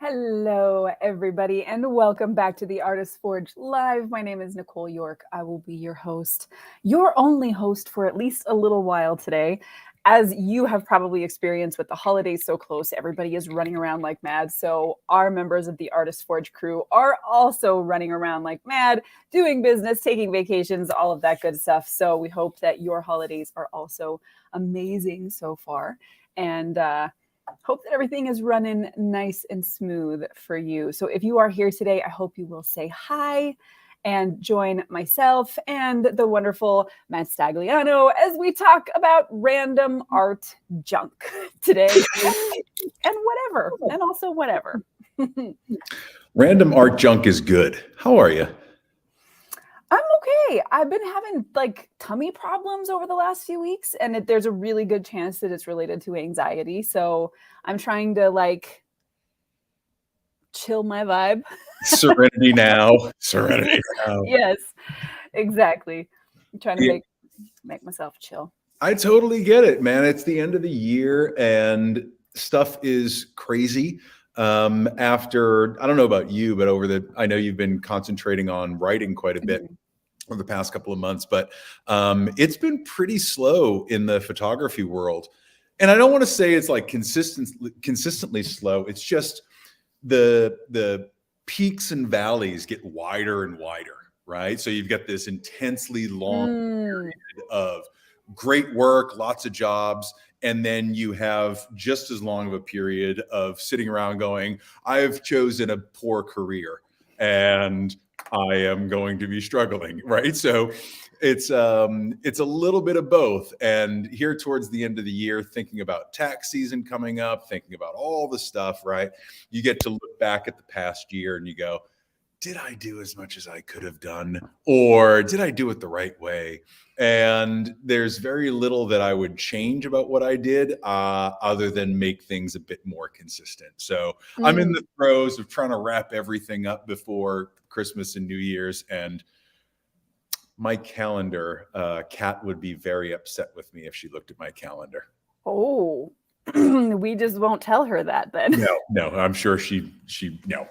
Hello, everybody, and welcome back to the Artist Forge Live. My name is Nicole York. I will be your host, your only host for at least a little while today. As you have probably experienced with the holidays so close, everybody is running around like mad. So, our members of the Artist Forge crew are also running around like mad, doing business, taking vacations, all of that good stuff. So, we hope that your holidays are also amazing so far. And, hope that everything is running nice and smooth for you. So if you are here today, I hope you will say hi and join myself and the wonderful Matt Stagliano as we talk about random art junk today and whatever, and also whatever. Random art junk is good. How are you? I'm okay. I've been having like tummy problems over the last few weeks, and there's a really good chance that it's related to anxiety. So I'm trying to like chill my vibe. Serenity now. Serenity now. Yes, exactly. I'm trying to Yeah. make myself chill. I totally get it, man. It's the end of the year and stuff is crazy. After, I don't know about you, but I know you've been concentrating on writing quite a bit over the past couple of months, but it's been pretty slow in the photography world. And I don't want to say it's like consistently slow. It's just the peaks and valleys get wider and wider, right? So you've got this intensely long period of great work, lots of jobs, and then you have just as long of a period of sitting around going, I've chosen a poor career and I am going to be struggling, right? So it's a little bit of both. And here towards the end of the year, thinking about tax season coming up, thinking about all the stuff, right? You get to look back at the past year and you go, did I do as much as I could have done? Or did I do it the right way? And there's very little that I would change about what I did other than make things a bit more consistent. So I'm in the throes of trying to wrap everything up before Christmas and New Year's. And my calendar, Kat would be very upset with me if she looked at my calendar. Oh, we just won't tell her that then. No, I'm sure she no.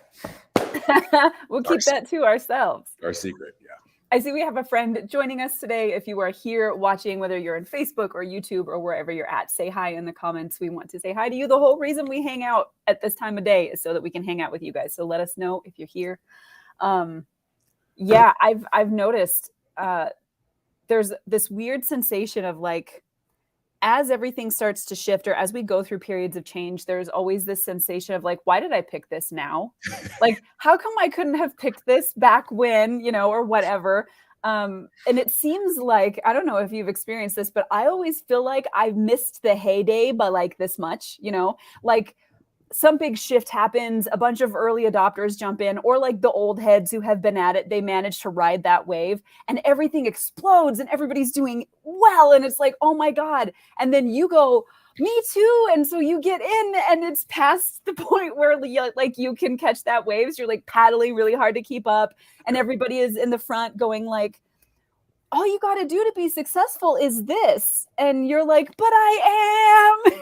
We'll keep that to ourselves. Our secret, yeah. I see we have a friend joining us today. If you are here watching, whether you're on Facebook or YouTube or wherever you're at, say hi in the comments. We want to say hi to you. The whole reason we hang out at this time of day is so that we can hang out with you guys. So let us know if you're here. Yeah, I've noticed there's this weird sensation of like, as everything starts to shift or as we go through periods of change, there's always this sensation of like, why did I pick this now? Like, how come I couldn't have picked this back when, or whatever. And it seems like, I don't know if you've experienced this, but I always feel like I've missed the heyday by like this much, like some big shift happens, a bunch of early adopters jump in, or like the old heads who have been at it, they manage to ride that wave and everything explodes and everybody's doing well. And it's like, oh my God. And then you go, me too. And so you get in and it's past the point where like you can catch that wave. So you're like paddling really hard to keep up. And everybody is in the front going like, all you got to do to be successful is this. And you're like, but I am.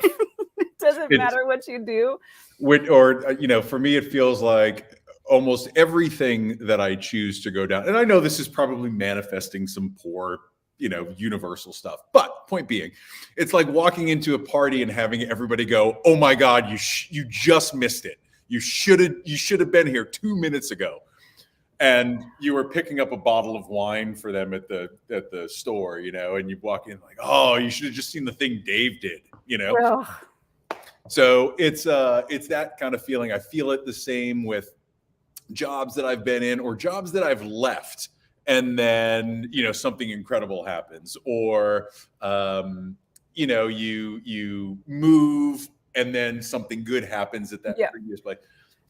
It doesn't matter what you do. For me, it feels like almost everything that I choose to go down. And I know this is probably manifesting some poor, universal stuff. But point being, it's like walking into a party and having everybody go, oh my God, you just missed it. You should have been here 2 minutes ago. And you were picking up a bottle of wine for them at the store, and you walk in like, oh, you should have just seen the thing Dave did, Ugh. So it's that kind of feeling. I feel it the same with jobs that I've been in or jobs that I've left, and then something incredible happens, or you move and then something good happens at that previous place.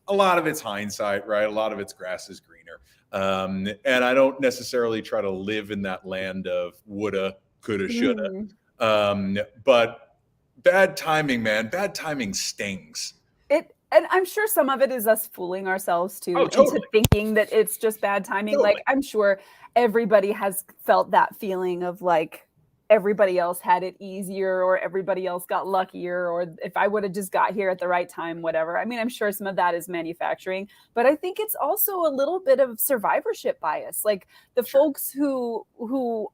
A lot of it's hindsight, right? A lot of it's grass is greener. And I don't necessarily try to live in that land of woulda, coulda, shoulda. But bad timing, man. Bad timing stings. And I'm sure some of it is us fooling ourselves too, totally. into thinking that it's just bad timing. Totally. Like I'm sure everybody has felt that feeling of like, everybody else had it easier or everybody else got luckier, or if I would have just got here at the right time, whatever. I mean, I'm sure some of that is manufacturing, but I think it's also a little bit of survivorship bias. Like the folks who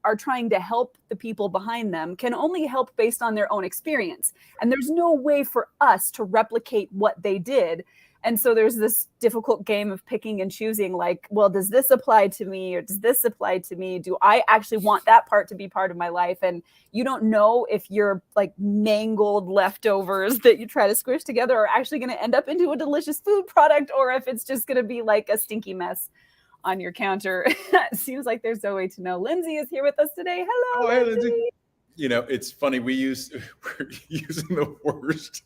are trying to help the people behind them can only help based on their own experience. And there's no way for us to replicate what they did. And so there's this difficult game of picking and choosing, like, well, does this apply to me or does this apply to me? Do I actually want that part to be part of my life? And you don't know if your like mangled leftovers that you try to squish together are actually going to end up into a delicious food product, or if it's just going to be like a stinky mess on your counter. It seems like there's no way to know. Lindsay is here with us today. Hello, Hey, Lindsay. You know, it's funny. We're using the worst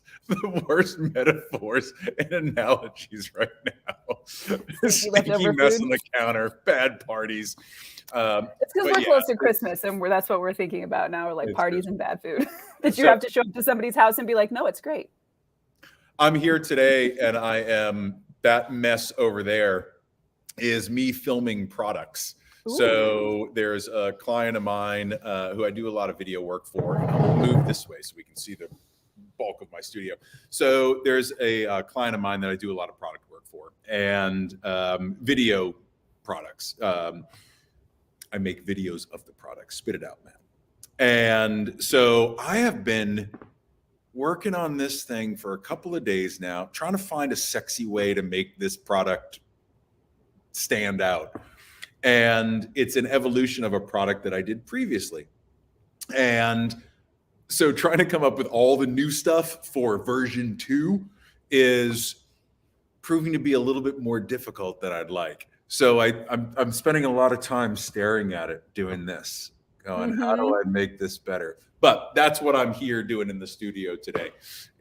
metaphors and analogies right now. Stinky mess food. on the counter, bad parties. It's because we're close to Christmas, and that's what we're thinking about now. We're like parties and bad food that you have to show up to somebody's house and be like, no, it's great. I'm here today, and I am that mess over there is me filming products. Ooh. So there's a client of mine who I do a lot of video work for. And I'll move this way so we can see the bulk of my studio. So there's a client of mine that I do a lot of product work for, and video products. I make videos of the product. Spit it out, man. And so I have been working on this thing for a couple of days now, trying to find a sexy way to make this product stand out. And it's an evolution of a product that I did previously. And so trying to come up with all the new stuff for version 2 is proving to be a little bit more difficult than I'd like. So I'm spending a lot of time staring at it, doing this, going, how do I make this better? But that's what I'm here doing in the studio today,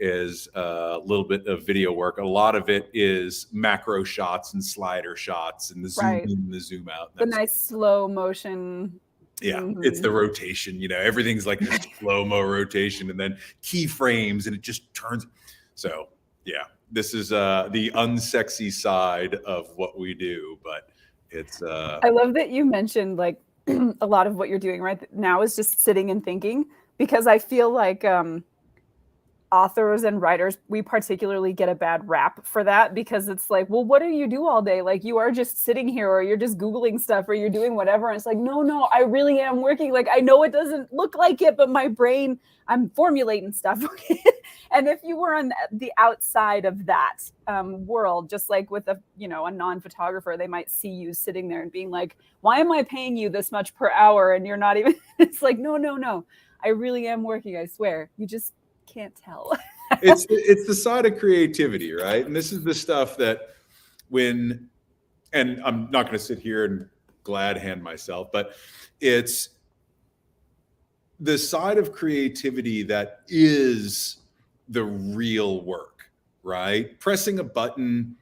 is a little bit of video work. A lot of it is macro shots and slider shots and the zoom in and the zoom out. The nice slow motion. Yeah, it's the rotation. You know, everything's like this slow-mo rotation, and then keyframes, and it just turns. So yeah, this is the unsexy side of what we do, but it's. I love that you mentioned like a lot of what you're doing right now is just sitting and thinking, because I feel like authors and writers, we particularly get a bad rap for that, because it's like, well, what do you do all day? Like, you are just sitting here, or you're just Googling stuff, or you're doing whatever. And it's like, no, I really am working. Like, I know it doesn't look like it, but my brain, I'm formulating stuff. And if you were on the outside of that world, just like with a non-photographer, they might see you sitting there and being like, why am I paying you this much per hour? And you're not even, it's like, no, I really am working. I swear. You just can't tell. it's the side of creativity, right? And this is the stuff that and I'm not going to sit here and glad hand myself, but it's the side of creativity that is the real work, right? Pressing a button,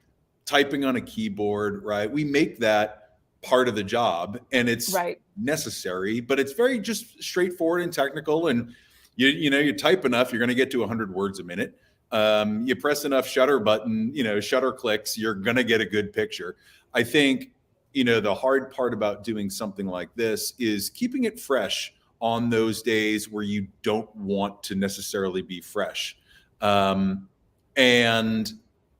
typing on a keyboard, right? We make that part of the job, and it's necessary, but it's very just straightforward and technical. And you type enough, you're going to get to 100 words a minute. You press enough shutter button, shutter clicks, you're going to get a good picture. I think, the hard part about doing something like this is keeping it fresh on those days where you don't want to necessarily be fresh. And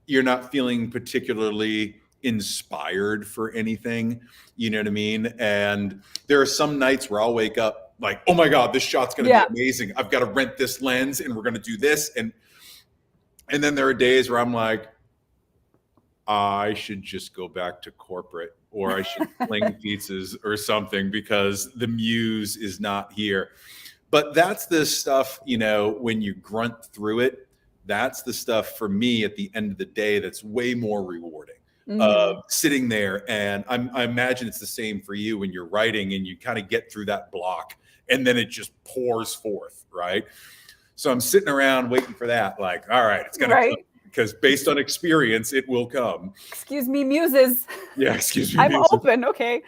you're not feeling particularly inspired for anything, you know what I mean? And there are some nights where I'll wake up like, oh my God, this shot's going to be amazing. I've got to rent this lens and we're going to do this. And then there are days where I'm like, I should just go back to corporate, or I should fling pizzas or something, because the muse is not here. But that's the stuff, when you grunt through it, that's the stuff for me at the end of the day that's way more rewarding. Sitting there, and I imagine it's the same for you when you're writing and you kind of get through that block, and then it just pours forth, right? So I'm sitting around waiting for that, like, all right, it's gonna come, because based on experience, it will come. Excuse me, muses. Yeah, excuse me. I'm open. Okay.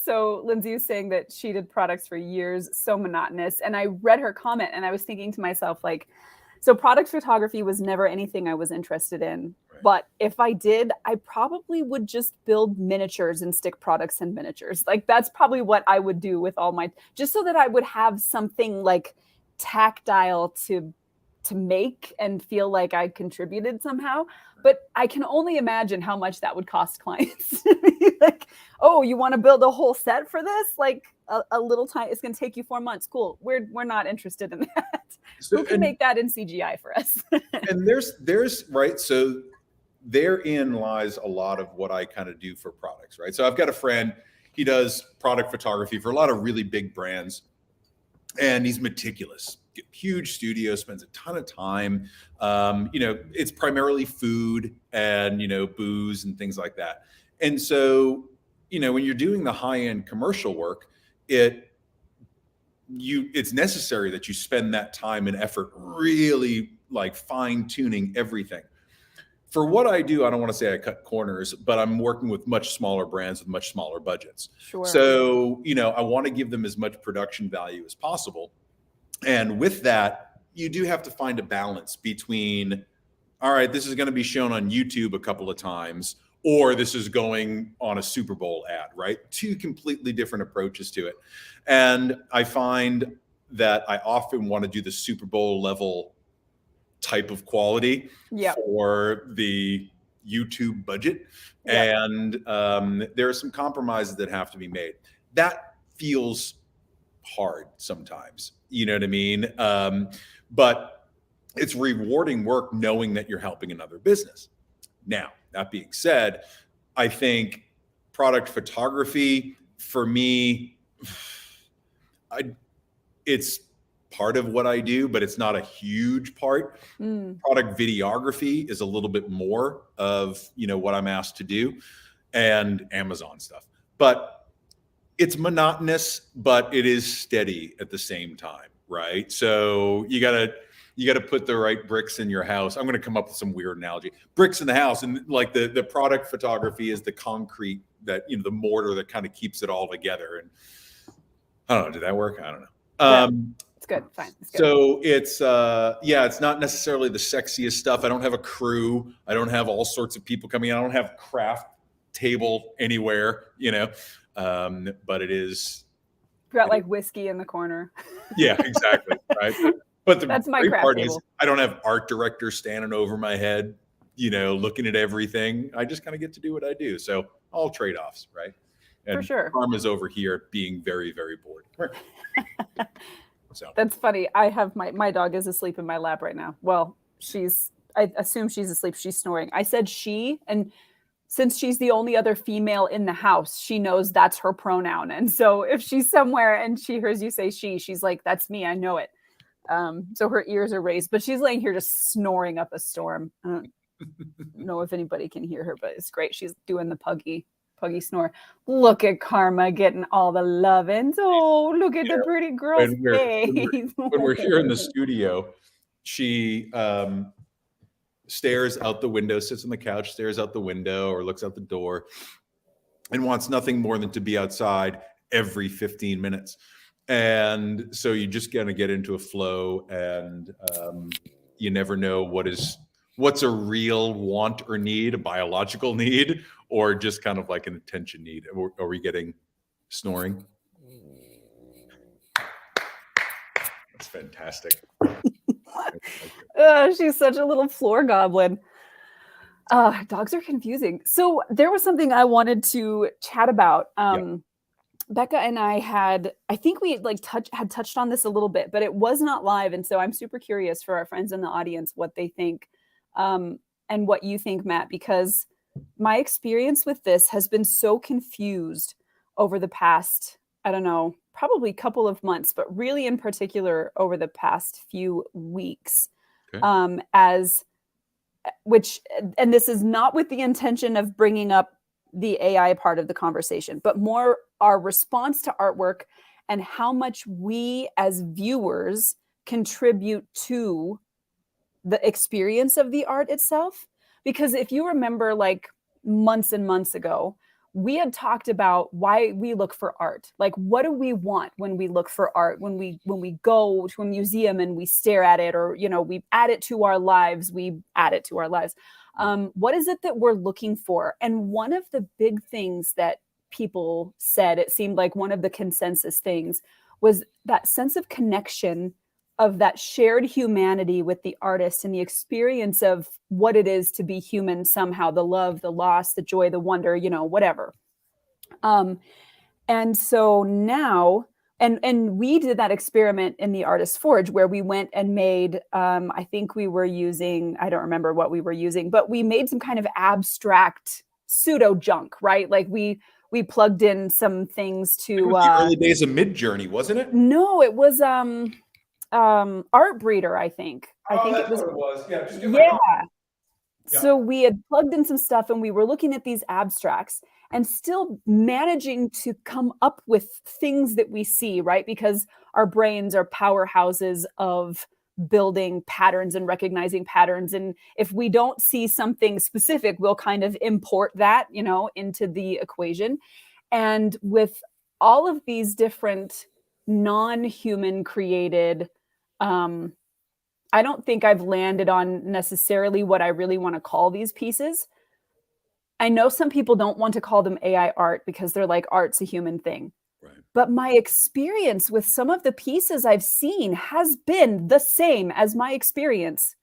So Lindsay is saying that she did products for years, so monotonous, and I read her comment, and I was thinking to myself, like, So product photography was never anything I was interested in. Right. But if I did, I probably would just build miniatures and stick products in miniatures. Like that's probably what I would do with all my, just so that I would have something like tactile to make and feel like I contributed somehow. But I can only imagine how much that would cost clients. Like, oh, you want to build a whole set for this? Like a little time, it's going to take you 4 months. Cool. We're not interested in that. So, Who can make that in CGI for us? and there's right. So therein lies a lot of what I kind of do for products, right? So I've got a friend, he does product photography for a lot of really big brands, and he's meticulous. Huge studio, spends a ton of time. It's primarily food and booze and things like that. And so, when you're doing the high-end commercial work, it's necessary that you spend that time and effort really like fine-tuning everything. For what I do, I don't want to say I cut corners, but I'm working with much smaller brands with much smaller budgets. Sure. So, I want to give them as much production value as possible. And with that, you do have to find a balance between, all right, this is going to be shown on YouTube a couple of times, or this is going on a Super Bowl ad, right? Two completely different approaches to it. And I find that I often want to do the Super Bowl level type of quality for the YouTube budget. And there are some compromises that have to be made. That feels hard sometimes, you know what I mean? But it's rewarding work knowing that you're helping another business. Now, that being said, I think product photography for me, it's part of what I do, but it's not a huge part. Product videography is a little bit more of, what I'm asked to do, and Amazon stuff. But it's monotonous, but it is steady at the same time, right? So you gotta put the right bricks in your house. I'm gonna come up with some weird analogy. Bricks in the house, and like the product photography is the concrete that, the mortar that kind of keeps it all together. And I don't know, did that work? I don't know. It's good, fine. It's good. So it's not necessarily the sexiest stuff. I don't have a crew. I don't have all sorts of people coming in. I don't have craft table anywhere, but it is. You got like whiskey in the corner. Yeah, exactly. Right. But that's my great craft part table. is I don't have art directors standing over my head, looking at everything. I just kind of get to do what I do. So all trade-offs, right? And for sure. Karma's over here being very, very bored. So that's funny. I have my dog is asleep in my lap right now. Well, I assume she's asleep. She's snoring. I said she, and since she's the only other female in the house, she knows that's her pronoun. And so if she's somewhere and she hears you say she's like, that's me. I know it. So her ears are raised, but she's laying here just snoring up a storm. I don't know if anybody can hear her, but it's great. She's doing the puggy snore. Look at Karma getting all the lovins. Oh, look at the pretty girl's face. When we're here in the studio, she stares out the window, sits on the couch, stares out the window or looks out the door and wants nothing more than to be outside every 15 minutes. And so you just kind of get into a flow, and you never know what's a real want or need, a biological need, or just kind of like an attention need. Are we getting snoring? That's fantastic. She's such a little floor goblin. Dogs are confusing. So there was something I wanted to chat about. Becca and I I think we had touched on this a little bit, but it was not live. And so I'm super curious for our friends in the audience, what they think, and what you think, Matt, because my experience with this has been so confused over the past, I don't know, probably couple of months, but really in particular over the past few weeks. Okay. And this is not with the intention of bringing up the AI part of the conversation, but more our response to artwork and how much we as viewers contribute to the experience of the art itself. Because if you remember, like months and months ago, we had talked about why we look for art. Like, what do we want when we look for art? When we go to a museum and we stare at it, or we add it to our lives, what is it that we're looking for? And one of the big things that people said, it seemed like one of the consensus things, was that sense of connection, of that shared humanity with the artist and the experience of what it is to be human somehow, the love, the loss, the joy, the wonder, whatever. And so now, and we did that experiment in the Artist Forge where we went and made, I think we were using, I don't remember what we were using, but we made some kind of abstract pseudo junk, right? Like we plugged in some things to the early days of Midjourney, wasn't it? No, it was Art Breeder, I think. I think that's it was. what it was. Yeah. Yeah. So we had plugged in some stuff and we were looking at these abstracts and still managing to come up with things that we see, right? Because our brains are powerhouses of building patterns and recognizing patterns. And if we don't see something specific, we'll kind of import that, into the equation. And with all of these different non-human created, I don't think I've landed on necessarily what I really want to call these pieces. I know some people don't want to call them AI art because they're like, art's a human thing. Right. But my experience with some of the pieces I've seen has been the same as my experience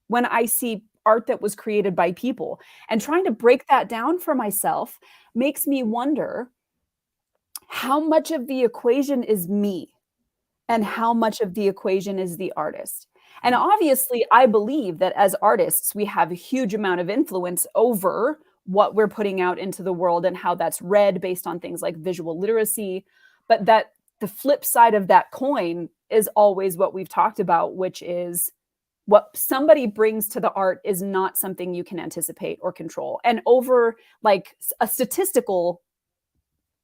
when I see art that was created by people. And trying to break that down for myself makes me wonder how much of the equation is me and how much of the equation is the artist. And obviously, I believe that as artists, we have a huge amount of influence over what we're putting out into the world and how that's read based on things like visual literacy. But that the flip side of that coin is always what we've talked about, which is what somebody brings to the art is not something you can anticipate or control. And over like a statistical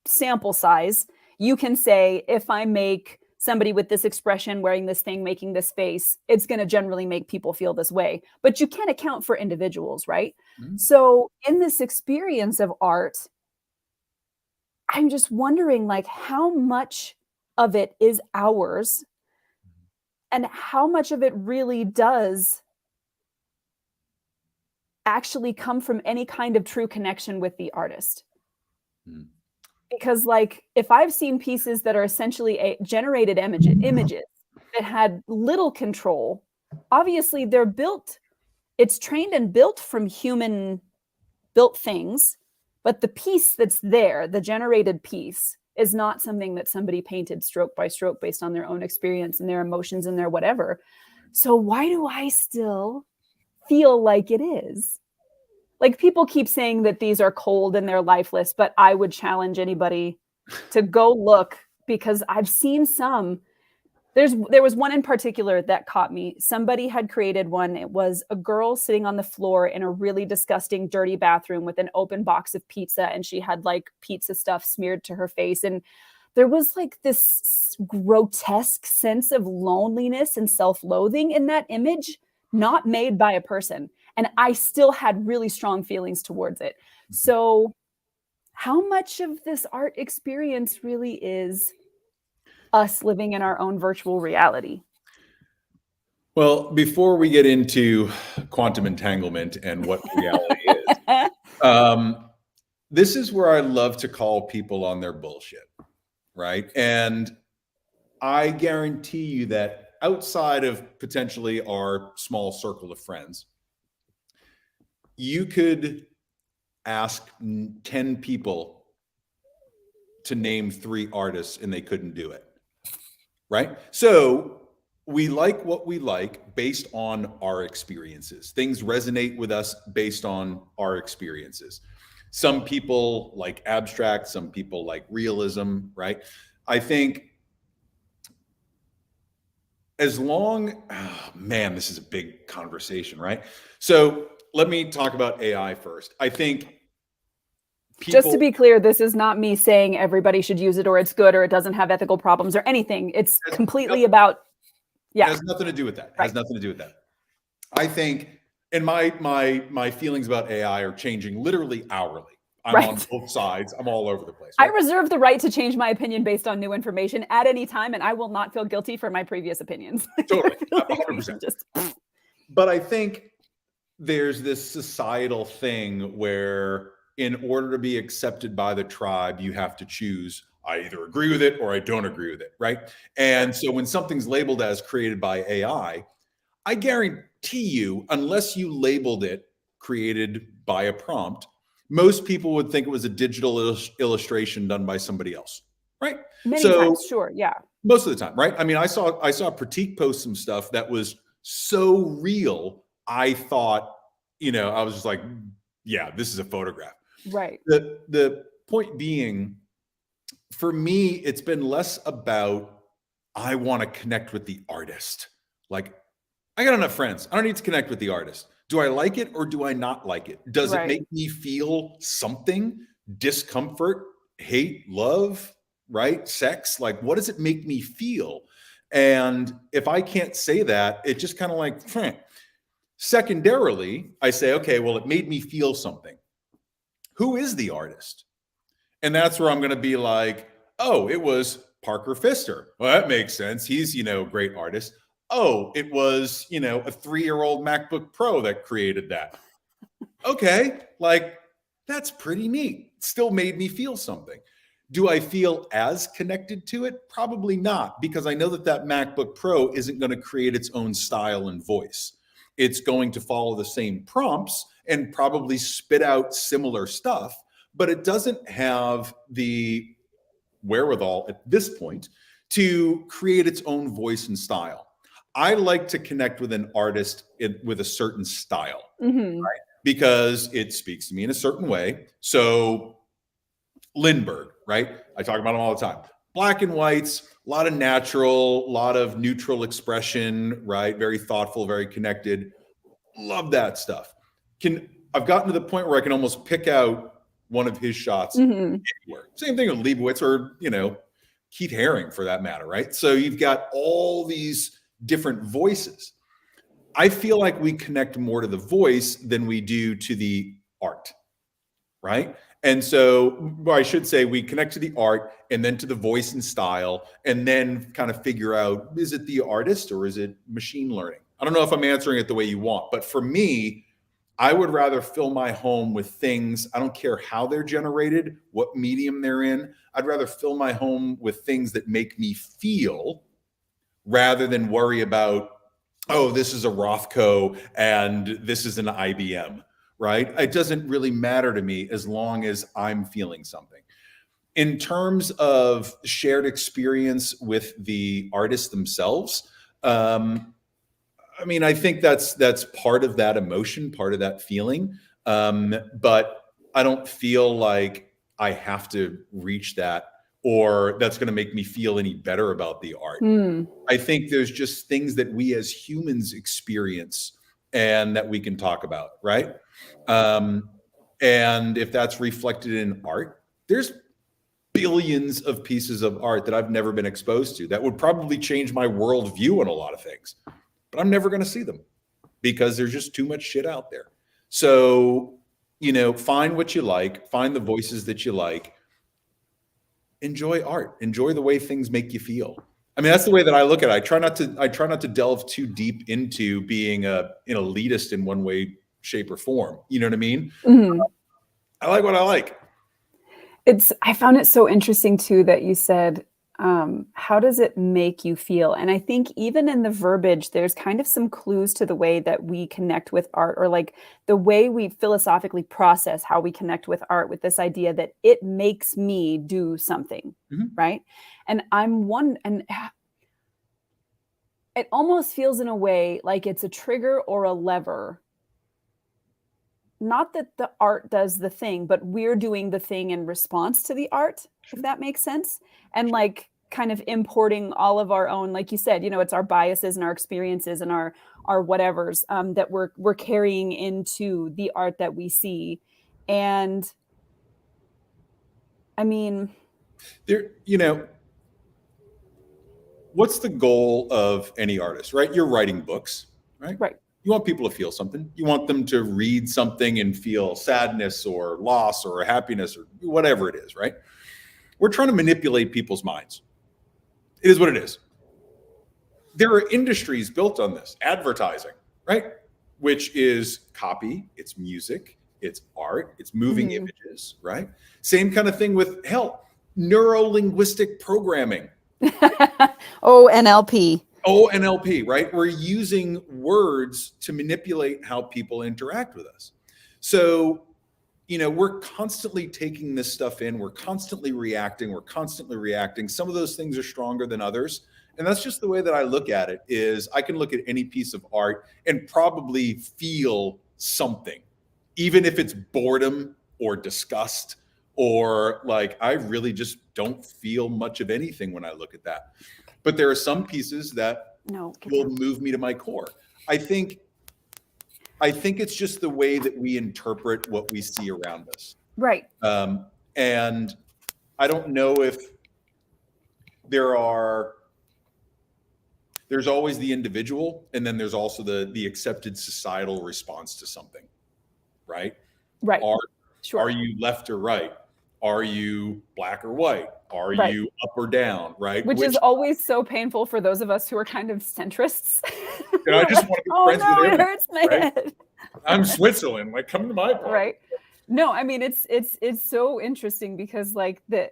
sample size, you can say, if I make somebody with this expression wearing this thing, making this face, it's going to generally make people feel this way. But you can't account for individuals, right? Mm-hmm. So in this experience of art, I'm just wondering, like, how much of it is ours and how much of it really does actually come from any kind of true connection with the artist. Mm. Because, like, if I've seen pieces that are essentially generated images that had little control, obviously they're built, it's trained and built from human built things, but the piece that's there, the generated piece, is not something that somebody painted stroke by stroke based on their own experience and their emotions and their whatever. So why do I still feel like it is? Like, people keep saying that these are cold and they're lifeless, but I would challenge anybody to go look, because I've seen some. There was one in particular that caught me. Somebody had created one. It was a girl sitting on the floor in a really disgusting, dirty bathroom with an open box of pizza, and she had like pizza stuff smeared to her face. And there was like this grotesque sense of loneliness and self-loathing in that image, not made by a person. And I still had really strong feelings towards it. So how much of this art experience really is us living in our own virtual reality? Well, before we get into quantum entanglement and what reality is, this is where I love to call people on their bullshit, right? And I guarantee you that outside of potentially our small circle of friends, you could ask 10 people to name 3 artists and they couldn't do it, right? So we like what we like based on our experiences. Things resonate with us based on our experiences. Some people like abstract, some people like realism, right? I think as long, man, this is a big conversation, right? So let me talk about AI first. I think just to be clear, this is not me saying everybody should use it or it's good or it doesn't have ethical problems or anything. It's completely about, yeah. It has nothing to do with that. It has nothing to do with that. I think, and my feelings about AI are changing literally hourly. I'm on both sides. I'm all over the place. Right? I reserve the right to change my opinion based on new information at any time, and I will not feel guilty for my previous opinions. Totally, 100%. But I think there's this societal thing where in order to be accepted by the tribe, you have to choose, I either agree with it or I don't agree with it, right? And so when something's labeled as created by AI, I guarantee you, unless you labeled it created by a prompt, most people would think it was a digital illustration done by somebody else, right? Many times, sure, yeah. Most of the time, right? I mean, I saw Pratik post some stuff that was so real, I thought, I was just like, yeah, this is a photograph. Right. The point being, for me, it's been less about, I want to connect with the artist. Like, I got enough friends. I don't need to connect with the artist. Do I like it or do I not like it? Does it make me feel something? Discomfort, hate, love, right? Sex? Like, what does it make me feel? And if I can't say that, it just kind of like, Secondarily, I say, okay, well, it made me feel something. Who is the artist? And that's where I'm going to be like, oh, it was Parker Pfister. Well, that makes sense. He's, a great artist. Oh, it was, a 3-year-old MacBook Pro that created that. Okay, like, that's pretty neat. Still made me feel something. Do I feel as connected to it? Probably not, because I know that MacBook Pro isn't going to create its own style and voice. It's going to follow the same prompts and probably spit out similar stuff, but it doesn't have the wherewithal at this point to create its own voice and style. I like to connect with an artist with a certain style, right? Because it speaks to me in a certain way. So Lindbergh, right? I talk about him all the time. Black and whites, a lot of natural, a lot of neutral expression, right? Very thoughtful, very connected. Love that stuff. I've gotten to the point where I can almost pick out one of his shots anywhere. Same thing with Leibowitz or, Keith Haring for that matter, right? So you've got all these different voices. I feel like we connect more to the voice than we do to the art, right? And so, I should say, we connect to the art and then to the voice and style, and then kind of figure out, is it the artist or is it machine learning? I don't know if I'm answering it the way you want, but for me, I would rather fill my home with things. I don't care how they're generated, what medium they're in. I'd rather fill my home with things that make me feel rather than worry about, oh, this is a Rothko and this is an IBM. Right? It doesn't really matter to me as long as I'm feeling something. In terms of shared experience with the artists themselves, I think that's part of that emotion, part of that feeling. But I don't feel like I have to reach that or that's going to make me feel any better about the art. I think there's just things that we as humans experience and that we can talk about, right? And if that's reflected in art, there's billions of pieces of art that I've never been exposed to that would probably change my worldview on a lot of things, but I'm never going to see them because there's just too much shit out there. So, find what you like, find the voices that you like, enjoy art, enjoy the way things make you feel. That's the way that I look at it. I try not to delve too deep into being an elitist in one way, shape, or form. You know what I mean? I like what I like. I found it so interesting too that you said, how does it make you feel? And I think even in the verbiage, there's kind of some clues to the way that we connect with art, or like the way we philosophically process how we connect with art, with this idea that it makes me do something, right? And it almost feels in a way like it's a trigger or a lever. Not that the art does the thing, but we're doing the thing in response to the art, if that makes sense. And like kind of importing all of our own, like you said, it's our biases and our experiences and our whatevers that we're carrying into the art that we see. And there, what's the goal of any artist, right? You're writing books, right? Right. You want people to feel something. You want them to read something and feel sadness or loss or happiness or whatever it is, right? We're trying to manipulate people's minds. It is what it is. There are industries built on this, advertising, right? Which is copy, it's music, it's art, it's moving images, right? Same kind of thing with neuro-linguistic programming. Oh, NLP. Oh, NLP, right? We're using words to manipulate how people interact with us. So, we're constantly taking this stuff in. We're constantly reacting. Some of those things are stronger than others. And that's just the way that I look at it. Is I can look at any piece of art and probably feel something, even if it's boredom or disgust, or like I really just don't feel much of anything when I look at that. But there are some pieces that will move me to my core. I think it's just the way that we interpret what we see around us. Right. And I don't know if there's always the individual, and then there's also the accepted societal response to something, right? Right. Are you left or right? Are you black or white? Are you up or down, right? Which is always so painful for those of us who are kind of centrists. And I just want to be friends with everyone. It hurts my head. I'm Switzerland, like come to my part. Right. No, I mean it's so interesting because like the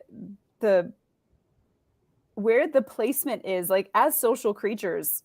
where the placement is, like as social creatures,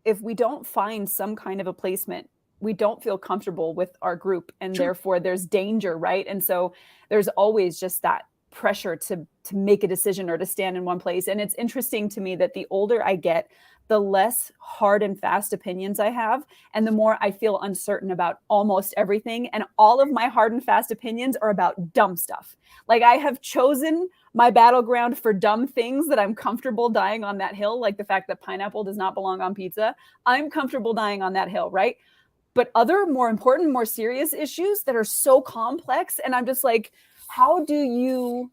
if we don't find some kind of a placement, we don't feel comfortable with our group, and therefore there's danger, right? And so there's always just that pressure to make a decision or to stand in one place. And it's interesting to me that the older I get, the less hard and fast opinions I have, and the more I feel uncertain about almost everything. And all of my hard and fast opinions are about dumb stuff. Like I have chosen my battleground for dumb things that I'm comfortable dying on that hill, like the fact that pineapple does not belong on pizza. I'm comfortable dying on that hill, right? But other more important, more serious issues that are so complex, and I'm just like, how do you,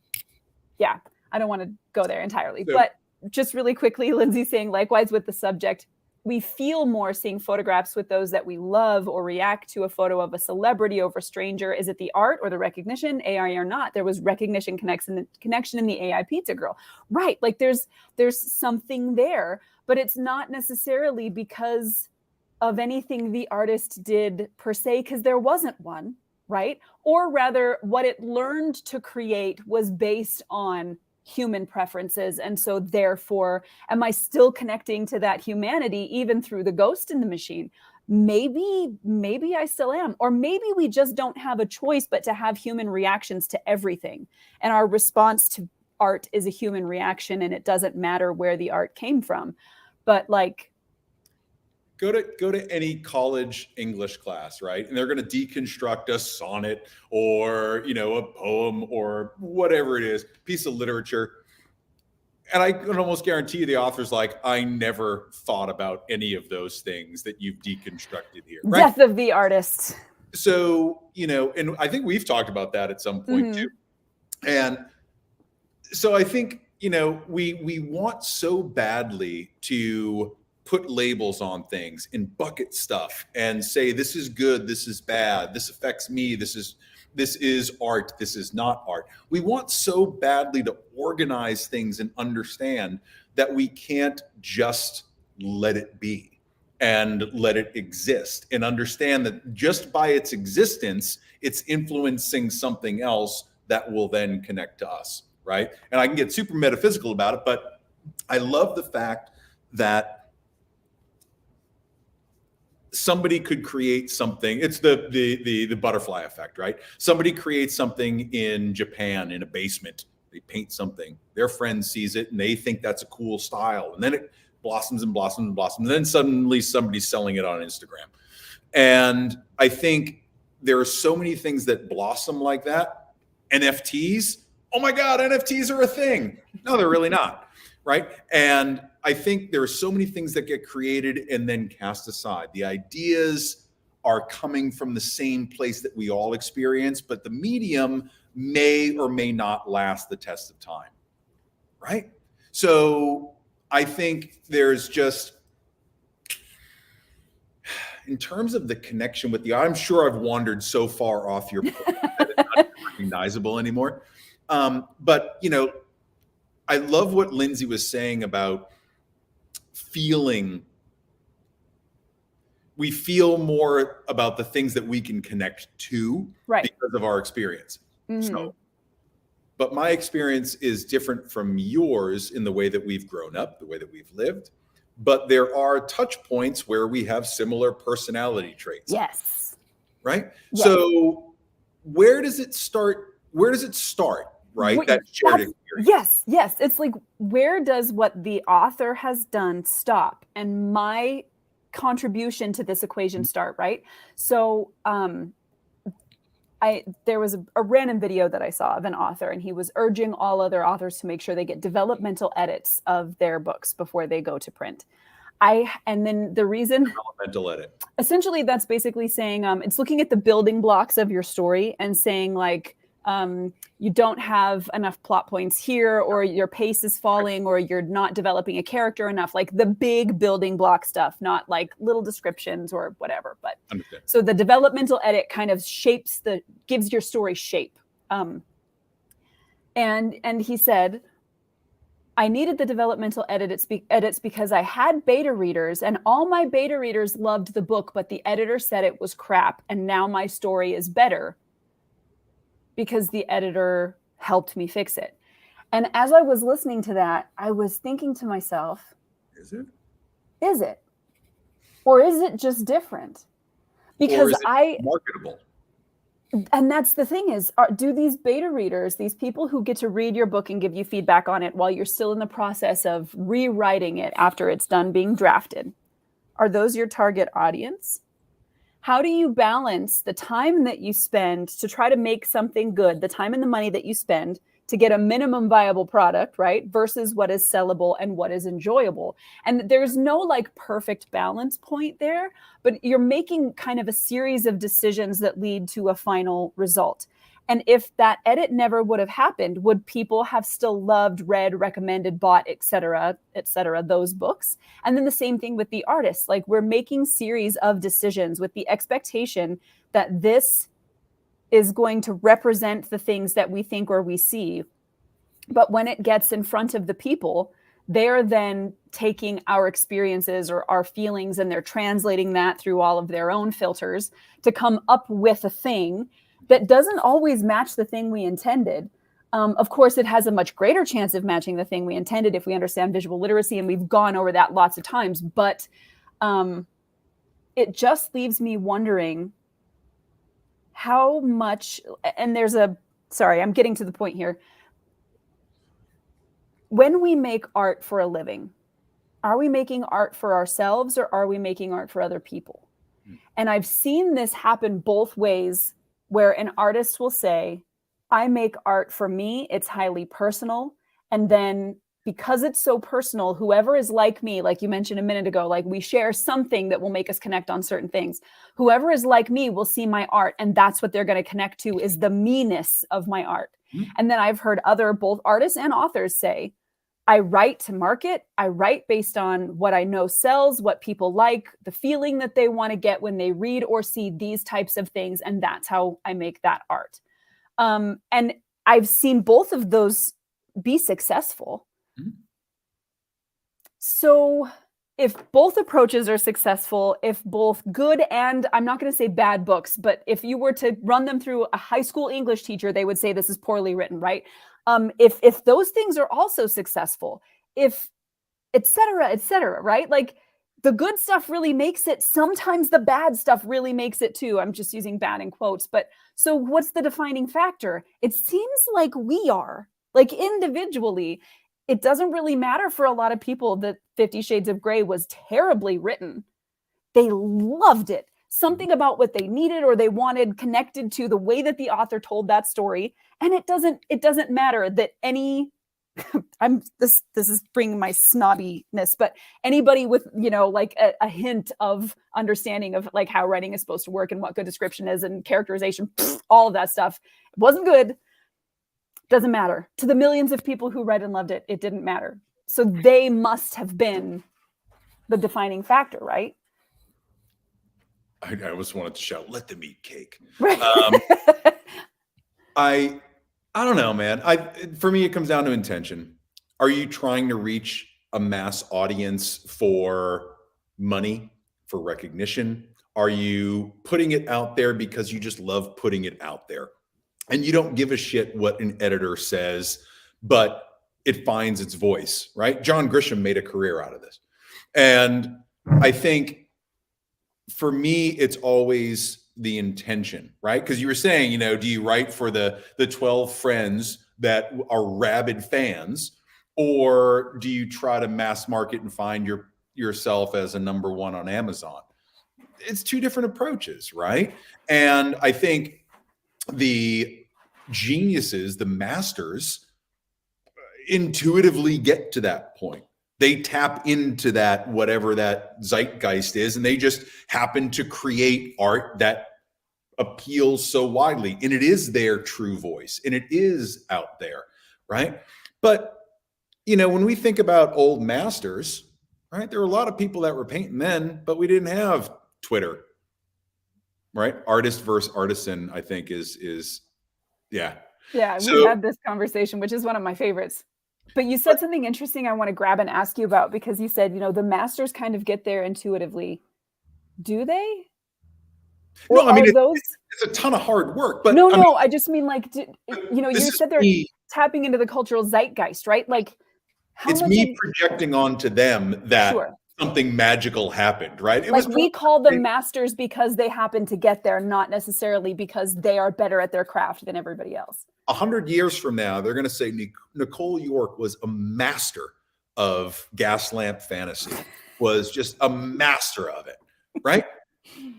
I don't want to go there entirely, but just really quickly, Lindsay saying likewise with the subject, we feel more seeing photographs with those that we love or react to a photo of a celebrity over a stranger. Is it the art or the recognition, AI or not? There was recognition connection in the AI pizza girl, right? Like there's something there, but it's not necessarily because of anything the artist did per se, because there wasn't one, right? Or rather, what it learned to create was based on human preferences. And so therefore, am I still connecting to that humanity even through the ghost in the machine? Maybe I still am. Or maybe we just don't have a choice but to have human reactions to everything. And our response to art is a human reaction, and it doesn't matter where the art came from. But like, go to any college English class, right? And they're going to deconstruct a sonnet or, a poem or whatever it is, piece of literature. And I can almost guarantee you the author's like, I never thought about any of those things that you've deconstructed here. Right? Death of the artist. So, and I think we've talked about that at some point too. And so I think, we want so badly to put labels on things and bucket stuff and say, this is good, this is bad, this affects me, this is art, this is not art. We want so badly to organize things and understand that we can't just let it be and let it exist and understand that just by its existence, it's influencing something else that will then connect to us, right? And I can get super metaphysical about it, but I love the fact that somebody could create something. It's the butterfly effect, right? Somebody creates something in Japan in a basement. They paint something. Their friend sees it and they think that's a cool style. And then it blossoms and blossoms and blossoms. And then suddenly somebody's selling it on Instagram. And I think there are so many things that blossom like that. NFTs, oh my God, NFTs are a thing. No, they're really not, right? And I think there are so many things that get created and then cast aside. The ideas are coming from the same place that we all experience, but the medium may or may not last the test of time, right? So I think there's just, in terms of the connection with the, I'm sure I've wandered so far off your point that it's not recognizable anymore. But, you know, I love what Lindsay was saying about feeling. We feel more about the things that we can connect to because of our experience. So, but my experience is different from yours in the way that we've grown up, the way that we've lived. But there are touch points where we have similar personality traits. Yes. Right? Yes. So where does it start? Where does it start? Right? That shared experience. Yes. It's like, where does what the author has done stop and my contribution to this equation start, right? So there was a random video that I saw of an author, and he was urging all other authors to make sure they get developmental edits of their books before they go to print. And then the reason, developmental edit, essentially that's basically saying it's looking at the building blocks of your story and saying like, you don't have enough plot points here, or your pace is falling, or you're not developing a character enough, like the big building block stuff, not like little descriptions or whatever. But so the developmental edit kind of gives your story shape. And he said, I needed the developmental edits because I had beta readers, and all my beta readers loved the book, but the editor said it was crap. And now my story is better because the editor helped me fix it. And as I was listening to that, I was thinking to myself, is it? Or is it just different? Because marketable. And that's the thing is, do these beta readers, these people who get to read your book and give you feedback on it while you're still in the process of rewriting it after it's done being drafted, are those your target audience? How do you balance the time that you spend to try to make something good, the time and the money that you spend to get a minimum viable product, right? Versus what is sellable and what is enjoyable. And there's no like perfect balance point there, but you're making kind of a series of decisions that lead to a final result. And if that edit never would have happened, would people have still loved, read, recommended, bought, et cetera, those books? And then the same thing with the artists. Like, we're making series of decisions with the expectation that this is going to represent the things that we think or we see. But when it gets in front of the people, they're then taking our experiences or our feelings, and they're translating that through all of their own filters to come up with a thing that doesn't always match the thing we intended. Of course, it has a much greater chance of matching the thing we intended if we understand visual literacy, and we've gone over that lots of times. But it just leaves me wondering how much, and I'm getting to the point here. When we make art for a living, are we making art for ourselves, or are we making art for other people? And I've seen this happen both ways, where an artist will say, I make art for me, it's highly personal. And then because it's so personal, whoever is like me, like you mentioned a minute ago, like we share something that will make us connect on certain things. Whoever is like me will see my art, and that's what they're going to connect to, is the me-ness of my art. And then I've heard both artists and authors say, I write to market. I write based on what I know sells, what people like, the feeling that they want to get when they read or see these types of things. And that's how I make that art. And I've seen both of those be successful. So if both approaches are successful, if both good and, I'm not going to say bad books, but if you were to run them through a high school English teacher, they would say this is poorly written, right? If those things are also successful, if et cetera, right? Like, the good stuff really makes it. Sometimes the bad stuff really makes it too. I'm just using bad in quotes. But so what's the defining factor? It seems like we are, like, individually, it doesn't really matter for a lot of people that 50 Shades of Grey was terribly written. They loved it. Something about what they needed or they wanted connected to the way that the author told that story. And it doesn't matter that any, this is bringing my snobbiness, but anybody with, like a hint of understanding of like how writing is supposed to work and what good description is and characterization, all of that stuff, it wasn't good. Doesn't matter. To the millions of people who read and loved it, it didn't matter. So they must have been the defining factor, right? I almost wanted to shout, let them eat cake. Right. I don't know, man. For me, it comes down to intention. Are you trying to reach a mass audience for money, for recognition? Are you putting it out there because you just love putting it out there? And you don't give a shit what an editor says, but it finds its voice, right? John Grisham made a career out of this. And I think for me, it's always the intention, right? Because you were saying, you know, do you write for the 12 friends that are rabid fans, or do you try to mass market and find yourself as a number one on Amazon? It's two different approaches, right? And I think the geniuses, the masters, intuitively get to that point. They tap into that, whatever that zeitgeist is, and they just happen to create art that appeals so widely. And it is their true voice, and it is out there, right? But, you know, when we think about old masters, right, there were a lot of people that were painting then, but we didn't have Twitter, right? Artist versus artisan, I think is yeah. Yeah, we had this conversation, which is one of my favorites. But you said something interesting I want to grab and ask you about, because you said, you know, the masters kind of get there intuitively. Do they? Or no, I mean, those... it's a ton of hard work. But no, I just mean, like, you know, you said they're tapping into the cultural zeitgeist, right? Like, it's me projecting onto them that something magical happened, right? We call them masters because they happen to get there, not necessarily because they are better at their craft than everybody else. 100 years from now, they're going to say Nicole York was a master of gas lamp fantasy, was just a master of it, right?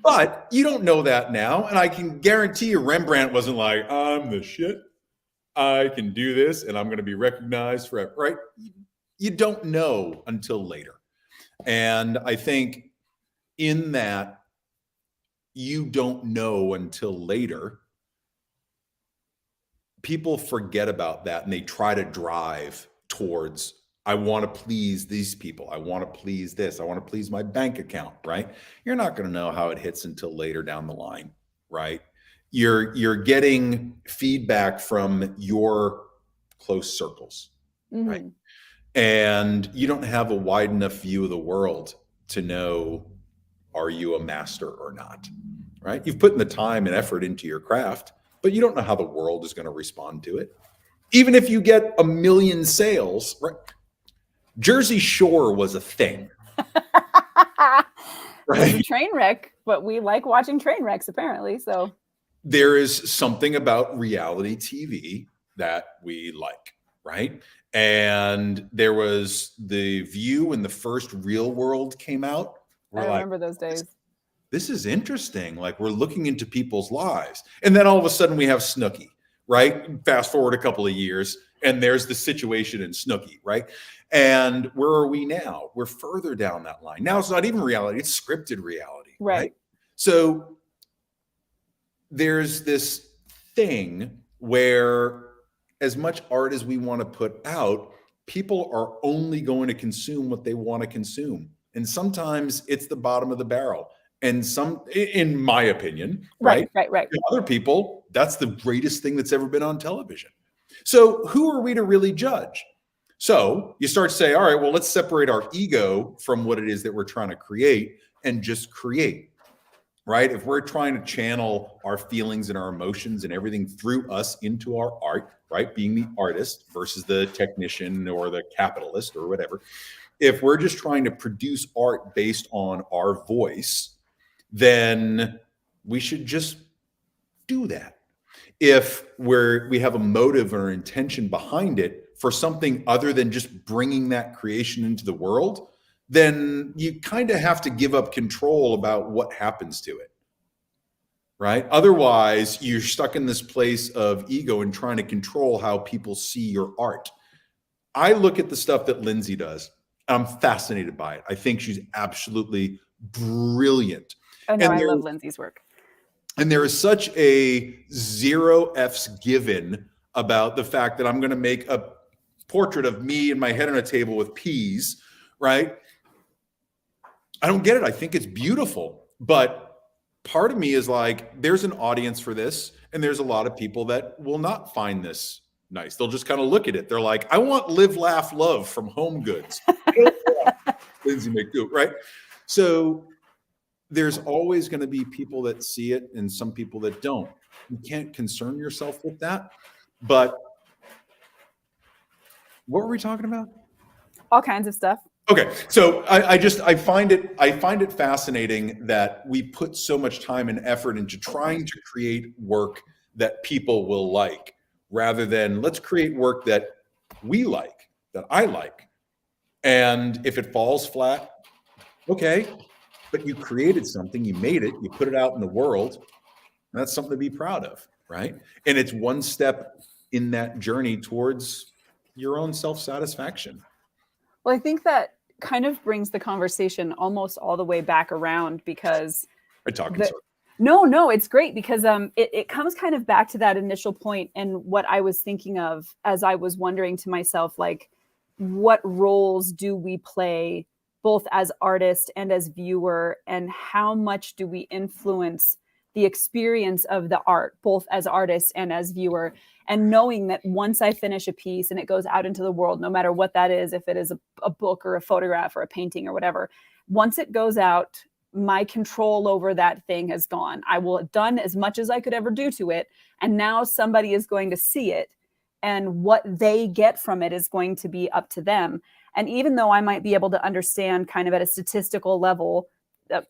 But you don't know that now. And I can guarantee you Rembrandt wasn't like, I'm the shit. I can do this and I'm going to be recognized forever, right? You don't know until later. And I think in that, you don't know until later. People forget about that and they try to drive towards, I want to please these people. I want to please this. I want to please my bank account, right? You're not going to know how it hits until later down the line, right? You're getting feedback from your close circles, right? And you don't have a wide enough view of the world to know, are you a master or not, right? You've put in the time and effort into your craft, but you don't know how the world is going to respond to it. Even if you get 1 million sales, right? Jersey Shore was a thing. Right? It was a train wreck, but we like watching train wrecks, apparently. So there is something about reality TV that we like, right? And there was The View when the first Real World came out. I remember those days. This is interesting. Like, we're looking into people's lives. And then all of a sudden we have Snooki, right? Fast forward a couple of years and there's the situation in Snooki, right? And where are we now? We're further down that line. Now it's not even reality, it's scripted reality, right? So there's this thing where as much art as we want to put out, people are only going to consume what they want to consume. And sometimes it's the bottom of the barrel. And some, in my opinion, right? To other people, that's the greatest thing that's ever been on television. So who are we to really judge? So you start to say, all right, well, let's separate our ego from what it is that we're trying to create and just create, right? If we're trying to channel our feelings and our emotions and everything through us into our art, right? Being the artist versus the technician or the capitalist or whatever. If we're just trying to produce art based on our voice, then we should just do that. If we have a motive or intention behind it for something other than just bringing that creation into the world, then you kind of have to give up control about what happens to it, right? Otherwise, you're stuck in this place of ego and trying to control how people see your art. I look at the stuff that Lindsay does. I'm fascinated by it. I think she's absolutely brilliant. Oh, no, I love Lindsay's work. And there is such a 0 F's given about the fact that I'm going to make a portrait of me and my head on a table with peas, right? I don't get it. I think it's beautiful, but part of me is like, there's an audience for this, and there's a lot of people that will not find this nice. They'll just kind of look at it. They're like, I want Live, Laugh, Love from Home Goods. Lindsay McDougall, right? So there's always going to be people that see it and some people that don't. You can't concern yourself with that. But what were we talking about? All kinds of stuff. Okay, so I find it fascinating that we put so much time and effort into trying to create work that people will like, rather than let's create work that we like, that I like. And if it falls flat, okay, but you created something, you made it, you put it out in the world. That's something to be proud of, right? And it's one step in that journey towards your own self-satisfaction. Well, I think that kind of brings the conversation almost all the way back around, because no, it's great, because it comes kind of back to that initial point and what I was thinking of as I was wondering to myself, like, what roles do we play both as artist and as viewer, and how much do we influence the experience of the art, both as artist and as viewer? And knowing that once I finish a piece and it goes out into the world, no matter what that is, if it is a book or a photograph or a painting or whatever, once it goes out, my control over that thing has gone. I will have done as much as I could ever do to it. And now somebody is going to see it, and what they get from it is going to be up to them. And even though I might be able to understand kind of at a statistical level,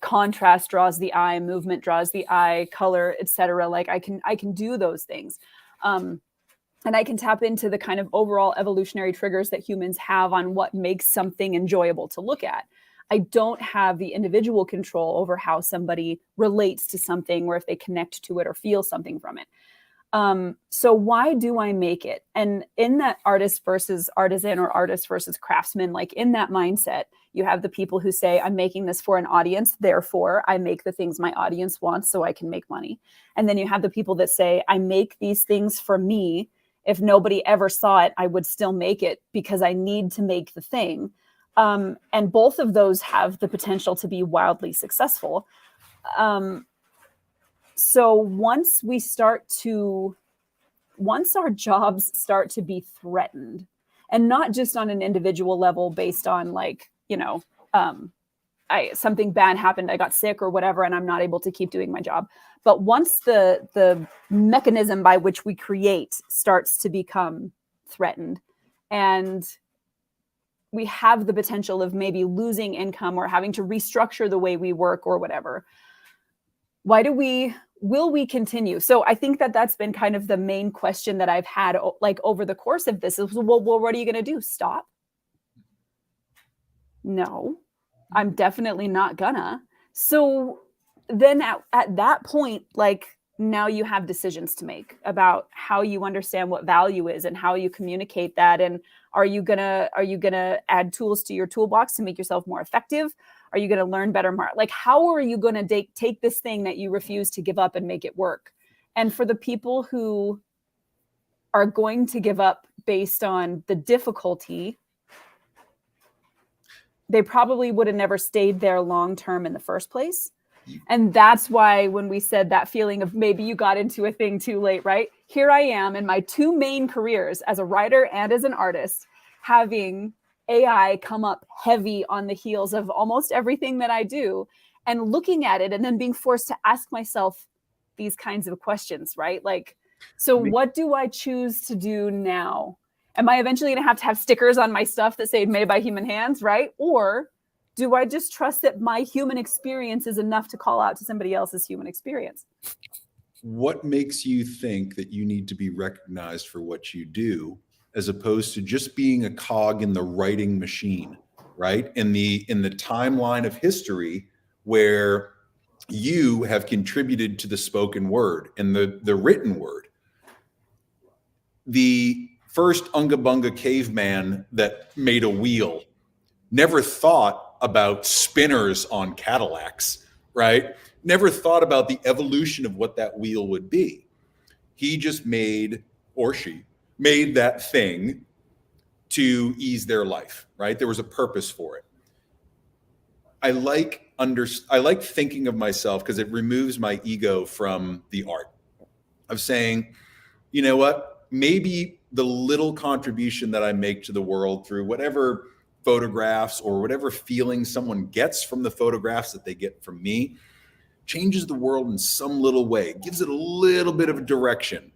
contrast draws the eye, movement draws the eye, color, etc. Like I can do those things. And I can tap into the kind of overall evolutionary triggers that humans have on what makes something enjoyable to look at. I don't have the individual control over how somebody relates to something, or if they connect to it or feel something from it. So why do I make it? And in that artist versus artisan, or artist versus craftsman, like in that mindset, you have the people who say, I'm making this for an audience, therefore I make the things my audience wants so I can make money. And then you have the people that say, I make these things for me. If nobody ever saw it, I would still make it because I need to make the thing. And both of those have the potential to be wildly successful. So once our jobs start to be threatened, and not just on an individual level based on like, something bad happened, I got sick or whatever, and I'm not able to keep doing my job. But once the mechanism by which we create starts to become threatened, and we have the potential of maybe losing income or having to restructure the way we work or whatever, will we continue? So I think that that's been kind of the main question that I've had like over the course of this is, well, what are you going to do? Stop? No, I'm definitely not gonna. So then at that point, like, now you have decisions to make about how you understand what value is and how you communicate that. And are you gonna add tools to your toolbox to make yourself more effective? Are you gonna learn better? Like, how are you gonna take this thing that you refuse to give up and make it work? And for the people who are going to give up based on the difficulty, they probably would have never stayed there long term in the first place. And that's why when we said that feeling of maybe you got into a thing too late, right? Here I am in my two main careers as a writer and as an artist, having AI come up heavy on the heels of almost everything that I do, and looking at it and then being forced to ask myself these kinds of questions, right? Like, so what do I choose to do now? Am I eventually going to have stickers on my stuff that say made by human hands, right? Or do I just trust that my human experience is enough to call out to somebody else's human experience? What makes you think that you need to be recognized for what you do, as opposed to just being a cog in the writing machine, right? In the timeline of history where you have contributed to the spoken word and the written word. The first Unga Bunga caveman that made a wheel never thought about spinners on Cadillacs, right? Never thought about the evolution of what that wheel would be. He just made, or she made, that thing to ease their life, right? There was a purpose for it. I like I like thinking of myself, because it removes my ego from the art, of saying, you know what, maybe the little contribution that I make to the world through whatever photographs or whatever feeling someone gets from the photographs that they get from me changes the world in some little way, gives it a little bit of a direction.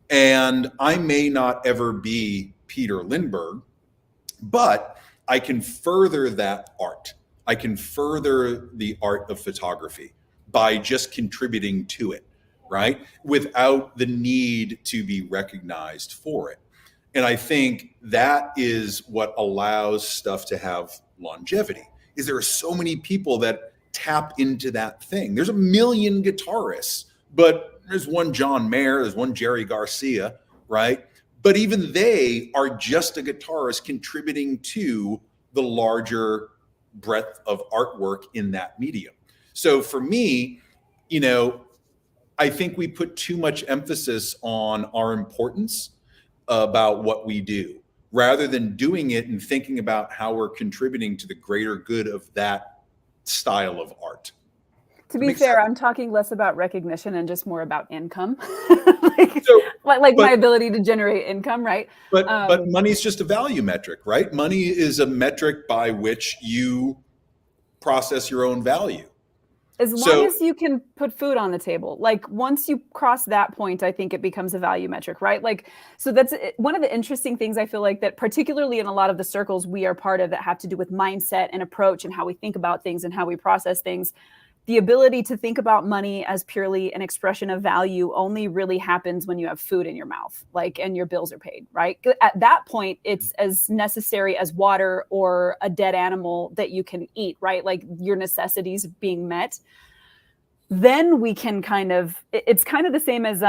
And I may not ever be Peter Lindbergh, but I can further that art. I can further the art of photography by just contributing to it, right? Without the need to be recognized for it. And I think that is what allows stuff to have longevity, is there are so many people that tap into that thing. There's a million guitarists, but there's one John Mayer, there's one Jerry Garcia, right? But even they are just a guitarist contributing to the larger breadth of artwork in that medium. So for me, you know, I think we put too much emphasis on our importance about what we do, rather than doing it and thinking about how we're contributing to the greater good of that style of art. To be fair, I'm talking less about recognition and just more about income, my ability to generate income, right? But money is just a value metric, right? Money is a metric by which you process your own value. As long as you can put food on the table, like once you cross that point, I think it becomes a value metric, right? Like, so that's one of the interesting things I feel like that particularly in a lot of the circles we are part of that have to do with mindset and approach and how we think about things and how we process things. The ability to think about money as purely an expression of value only really happens when you have food in your mouth, like, and your bills are paid, right? At that point, it's as necessary as water or a dead animal that you can eat, right? Like your necessities being met. Then we can it's kind of the same as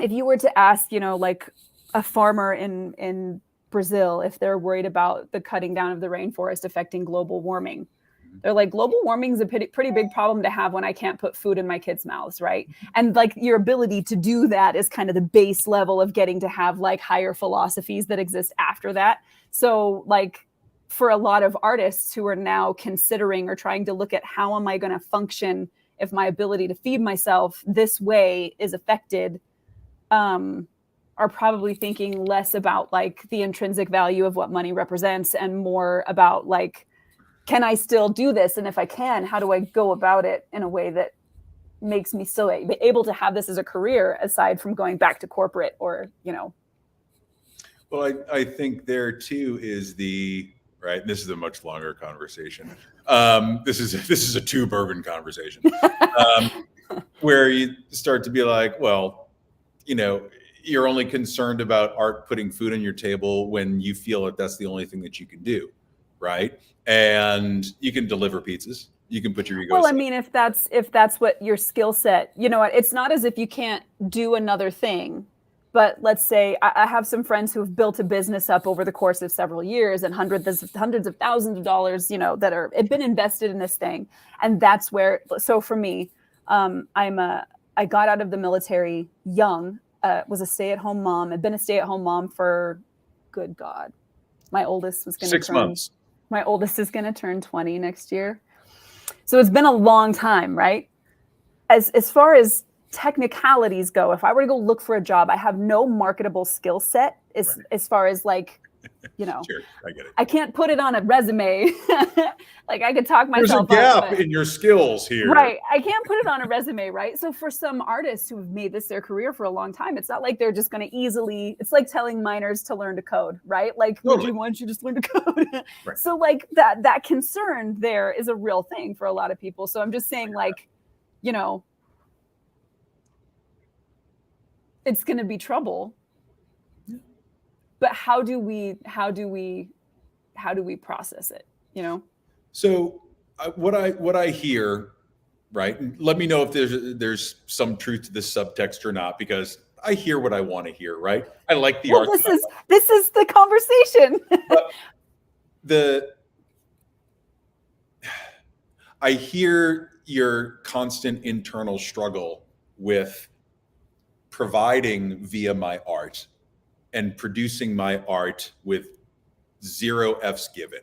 if you were to ask, you know, like a farmer in Brazil, if they're worried about the cutting down of the rainforest affecting global warming. They're like, global warming is a pretty big problem to have when I can't put food in my kids' mouths, right? And like your ability to do that is kind of the base level of getting to have like higher philosophies that exist after that. So like for a lot of artists who are now considering or trying to look at how am I going to function if my ability to feed myself this way is affected, are probably thinking less about like the intrinsic value of what money represents and more about like, can I still do this? And if I can, how do I go about it in a way that makes me still able to have this as a career aside from going back to corporate or, you know? Well, I think there too is right. This is a much longer conversation. This is a 2 bourbon conversation where you start to be like, well, you know, you're only concerned about art putting food on your table when you feel that that's the only thing that you can do. Right. And you can deliver pizzas. You can put your ego. Well, I mean, if that's what your skill set, you know what, it's not as if you can't do another thing. But let's say I have some friends who have built a business up over the course of several years and hundreds of thousands of dollars, you know, that have been invested in this thing. And that's where, so for me, I got out of the military young, was a stay-at-home mom. I'd been a stay-at-home mom for, good God, my oldest was going to 6 months. My oldest is going to turn 20 next year. So it's been a long time, right? As far as technicalities go, if I were to go look for a job, I have no marketable skill set as far as like, you know, Sure, I get it. I can't put it on a resume. Like I could talk myself There's a gap up, in your skills here. Right. I can't put it on a resume, right? So for some artists who have made this their career for a long time, it's not like they're just going to easily, it's like telling minors to learn to code, right? Like, Totally. why don't you just learn to code? Right. So like that concern there is a real thing for a lot of people. So I'm just saying like, you know, it's going to be trouble. But how do we process it, you know? So what I hear, right? And let me know if there's some truth to this subtext or not, because I hear what I want to hear, right? I like the art. This is the conversation. I hear your constant internal struggle with providing via my art and producing my art with 0 F's given,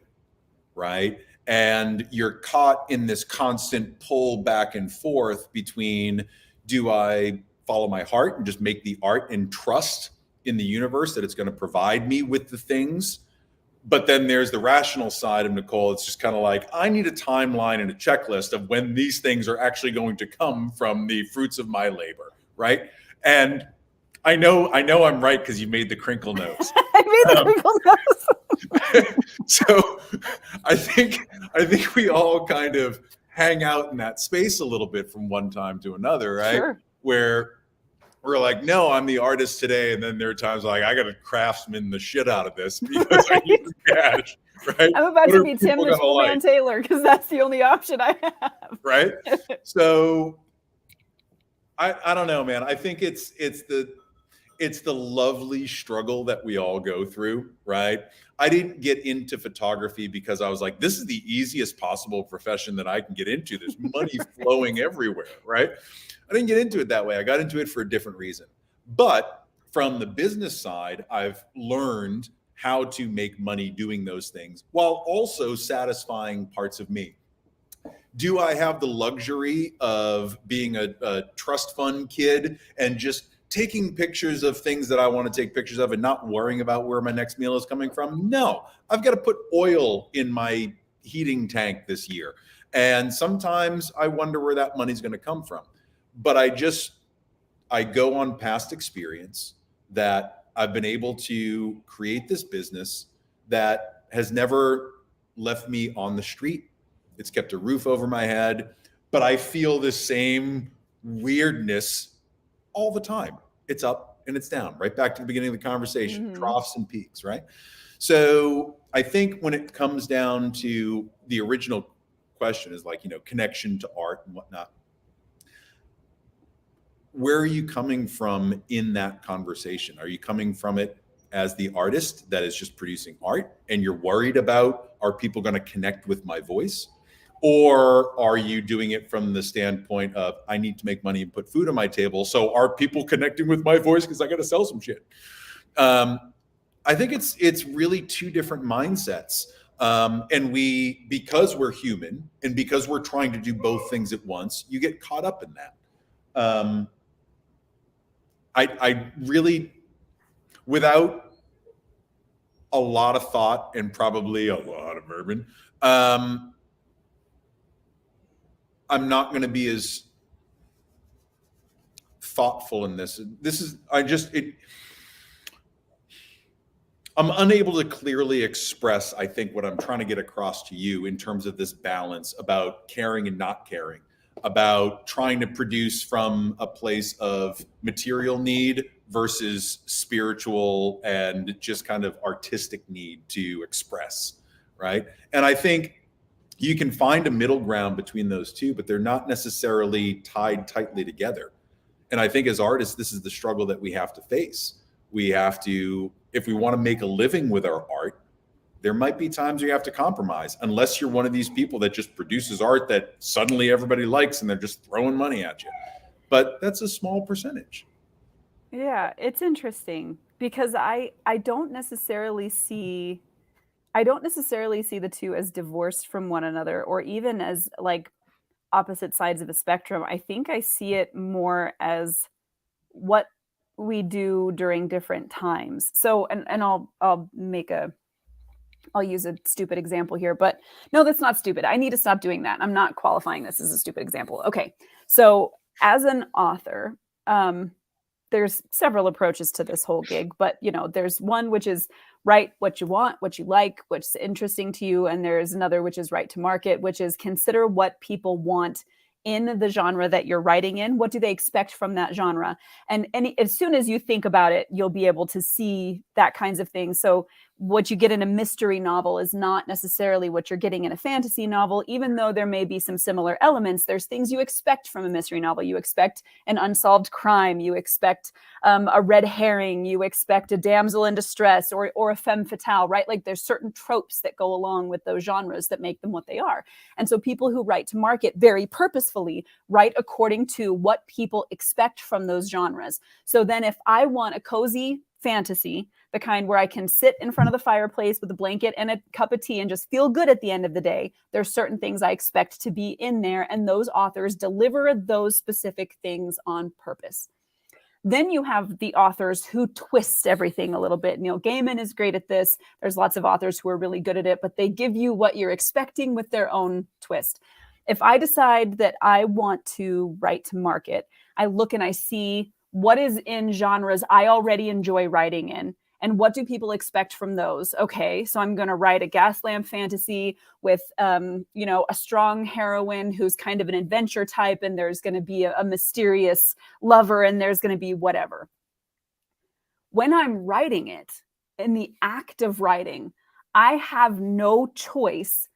right? And you're caught in this constant pull back and forth between, do I follow my heart and just make the art and trust in the universe that it's going to provide me with the things? But then there's the rational side of Nicole. It's just kind of like, I need a timeline and a checklist of when these things are actually going to come from the fruits of my labor, right? And I know I'm right because you made the crinkle nose. I made the crinkle nose. So I think we all kind of hang out in that space a little bit from one time to another, right? Sure. Where we're like, no, I'm the artist today. And then there are times like, I got to craftsman the shit out of this because I need the cash, right? I'm about to be Tim the Tool Man Taylor because that's the only option I have. Right? So I don't know, man. I think it's the lovely struggle that we all go through, right? I didn't get into photography because I was like, this is the easiest possible profession that I can get into. There's money flowing everywhere, right? I didn't get into it that way. I got into it for a different reason. But from the business side, I've learned how to make money doing those things while also satisfying parts of me. Do I have the luxury of being a trust fund kid and just taking pictures of things that I want to take pictures of and not worrying about where my next meal is coming from? No, I've got to put oil in my heating tank this year. And sometimes I wonder where that money's going to come from. But I go on past experience that I've been able to create this business that has never left me on the street. It's kept a roof over my head, but I feel this same weirdness all the time. It's up and it's down, right back to the beginning of the conversation, troughs and peaks, right? So I think when it comes down to the original question is like, connection to art and whatnot. Where are you coming from in that conversation? Are you coming from it as the artist that is just producing art and you're worried about, are people going to connect with my voice? Or are you doing it from the standpoint of, I need to make money and put food on my table, so are people connecting with my voice because I got to sell some shit? I think it's really two different mindsets. And because we're human and because we're trying to do both things at once, you get caught up in that. I really, without a lot of thought and probably a lot of bourbon, I'm not going to be as thoughtful in this. I'm unable to clearly express, I think, what I'm trying to get across to you in terms of this balance about caring and not caring, about trying to produce from a place of material need versus spiritual and just kind of artistic need to express, right? And I think you can find a middle ground between those two, but they're not necessarily tied tightly together. And I think as artists, this is the struggle that we have to face. We have to, if we want to make a living with our art, there might be times where you have to compromise, unless you're one of these people that just produces art that suddenly everybody likes and they're just throwing money at you. But that's a small percentage. Yeah, it's interesting because I don't necessarily see the two as divorced from one another or even as like opposite sides of a spectrum. I think I see it more as what we do during different times. So, and I'll use a stupid example here, but no, that's not stupid. I need to stop doing that. I'm not qualifying this as a stupid example. Okay. So as an author, there's several approaches to this whole gig, but there's one which is write what you want, what you like, what's interesting to you. And there's another, which is write to market, which is consider what people want in the genre that you're writing in. What do they expect from that genre? And as soon as you think about it, you'll be able to see that kinds of things. So what you get in a mystery novel is not necessarily what you're getting in a fantasy novel, even though there may be some similar elements. There's things you expect from a mystery novel. You expect an unsolved crime. You expect a red herring. You expect a damsel in distress or a femme fatale, right? Like there's certain tropes that go along with those genres that make them what they are. And so people who write to market very purposefully write according to what people expect from those genres. So then if I want a cozy fantasy, the kind where I can sit in front of the fireplace with a blanket and a cup of tea and just feel good at the end of the day, there's certain things I expect to be in there, and those authors deliver those specific things on purpose. Then you have the authors who twist everything a little bit. Neil Gaiman is great at this. There's lots of authors who are really good at it, but they give you what you're expecting with their own twist. If I decide that I want to write to market, I look and I see what is in genres I already enjoy writing in, and what do people expect from those? Okay, so I'm going to write a gas lamp fantasy with, a strong heroine who's kind of an adventure type, and there's going to be a mysterious lover, and there's going to be whatever. When I'm writing it, in the act of writing, I have no choice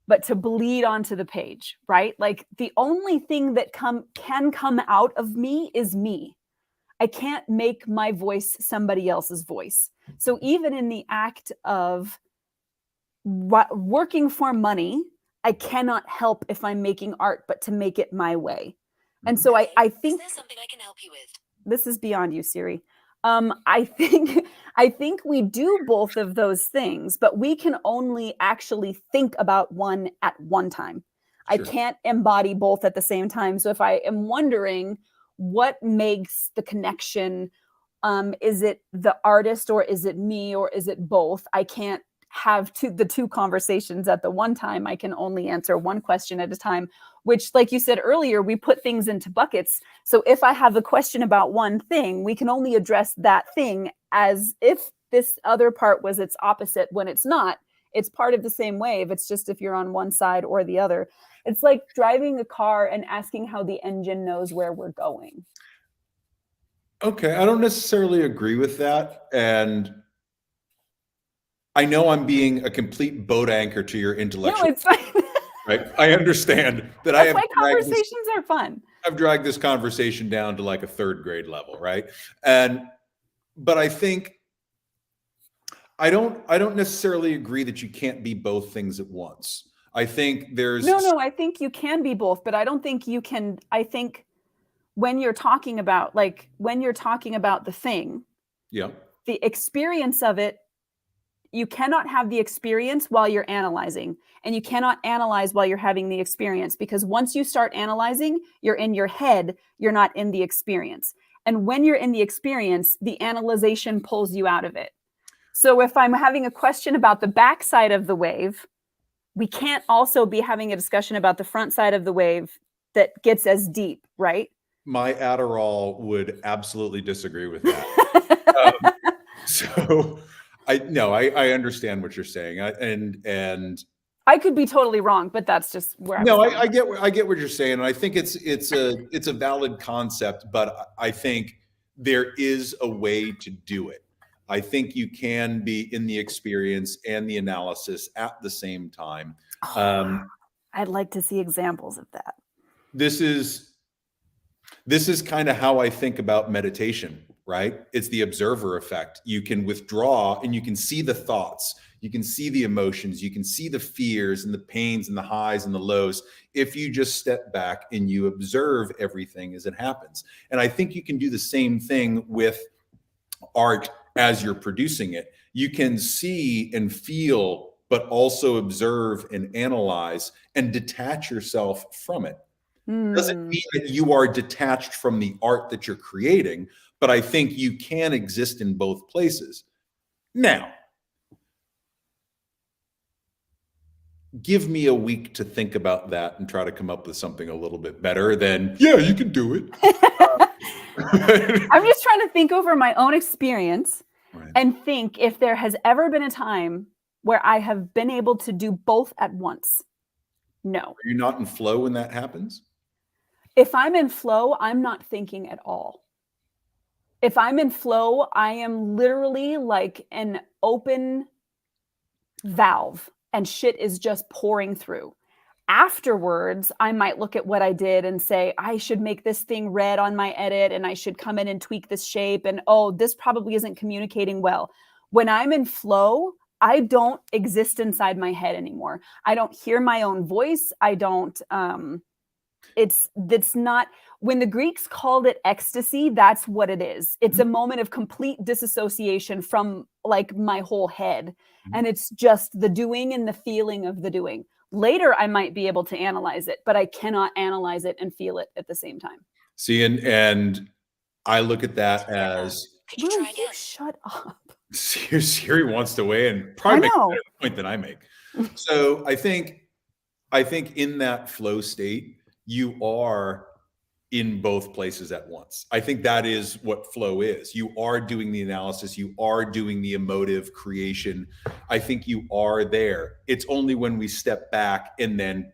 but to bleed onto the page, right? Like the only thing that can come out of me is me. I can't make my voice somebody else's voice. So even in the act of working for money, I cannot help if I'm making art, but to make it my way. And so I think... Is there something I can help you with? This is beyond you, Siri. I think we do both of those things, but we can only actually think about one at one time. Sure. I can't embody both at the same time. So if I am wondering what makes the connection, is it the artist or is it me or is it both? I can't have the two conversations at the one time. I can only answer one question at a time, which, like you said earlier, we put things into buckets. So if I have a question about one thing, we can only address that thing as if this other part was its opposite, when it's not. It's part of the same wave. It's just if you're on one side or the other. It's like driving a car and asking how the engine knows where we're going. Okay, I don't necessarily agree with that. And I know I'm being a complete boat anchor to your intellectual. No, it's fine. Right? I understand that. That's why conversations are fun. I've dragged this conversation down to like a third grade level, right? But I think I don't necessarily agree that you can't be both things at once. I think there's no, I think you can be both, but I don't think you can. I think when you're talking about the thing, yeah, the experience of it, you cannot have the experience while you're analyzing, and you cannot analyze while you're having the experience, because once you start analyzing, you're in your head, you're not in the experience. And when you're in the experience, the analyzation pulls you out of it. So if I'm having a question about the backside of the wave, we can't also be having a discussion about the front side of the wave that gets as deep, right? My Adderall would absolutely disagree with that. So I understand what you're saying. And I could be totally wrong, but that's just where I get what you're saying. And I think it's a valid concept, but I think there is a way to do it. I think you can be in the experience and the analysis at the same time. I'd like to see examples of that. This is kind of how I think about meditation, right? It's the observer effect. You can withdraw and you can see the thoughts, you can see the emotions, you can see the fears and the pains and the highs and the lows if you just step back and you observe everything as it happens. And I think you can do the same thing with art as you're producing it. You can see and feel, but also observe and analyze and detach yourself from it. Doesn't mean that you are detached from the art that you're creating, but I think you can exist in both places. Now, give me a week to think about that and try to come up with something a little bit better than, yeah, you can do it. I'm just trying to think over my own experience and think if there has ever been a time where I have been able to do both at once. No. Are you not in flow when that happens? If I'm in flow, I'm not thinking at all. If I'm in flow, I am literally like an open valve and shit is just pouring through. Afterwards, I might look at what I did and say, I should make this thing red on my edit, and I should come in and tweak this shape, and oh, this probably isn't communicating well. When I'm in flow, I don't exist inside my head anymore. I don't hear my own voice. I don't That's not, when the Greeks called it ecstasy, that's what it is. It's a moment of complete disassociation from like my whole head. And it's just the doing and the feeling of the doing. Later, I might be able to analyze it, but I cannot analyze it and feel it at the same time. See, and I look at that as, Could you try again? Shut up. Siri wants to weigh in, probably make a better point than I make. So I think in that flow state, you are in both places at once. I think that is what flow is. You are doing the analysis, you are doing the emotive creation. I think you are there. It's only when we step back and then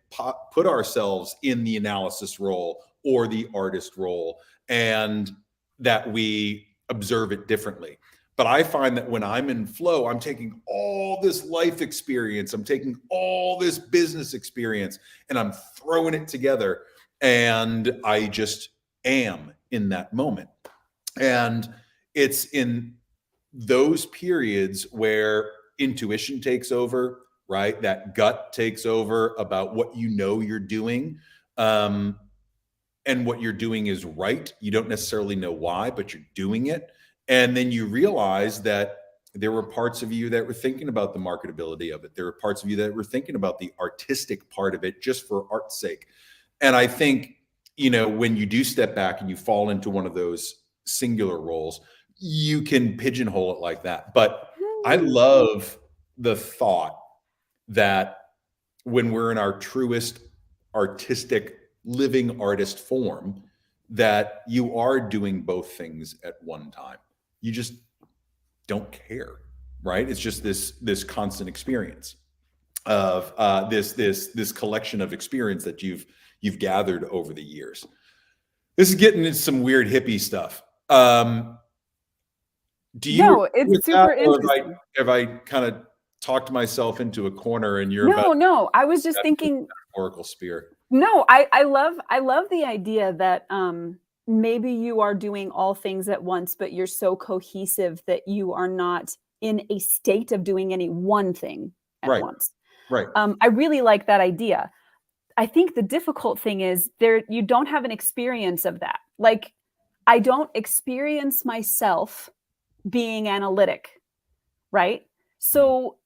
put ourselves in the analysis role or the artist role, and that we observe it differently. But I find that when I'm in flow, I'm taking all this life experience, I'm taking all this business experience, and I'm throwing it together. And I just am in that moment. And it's in those periods where intuition takes over, right? That gut takes over about what you know you're doing. And what you're doing is right. You don't necessarily know why, but you're doing it. And then you realize that there were parts of you that were thinking about the marketability of it. There were parts of you that were thinking about the artistic part of it just for art's sake. And I think, when you do step back and you fall into one of those singular roles, you can pigeonhole it like that. But I love the thought that when we're in our truest artistic living artist form, that you are doing both things at one time. You just don't care, right? It's just this constant experience of this collection of experience that you've gathered over the years. This is getting into some weird hippie stuff. Do you? No, it's super interesting. Have I kind of talked myself into a corner and you're No, I was just thinking oracle spear. No, I love the idea that maybe you are doing all things at once, but you're so cohesive that you are not in a state of doing any one thing at once. Right. I really like that idea. I think the difficult thing is you don't have an experience of that. Like, I don't experience myself being analytic, right? So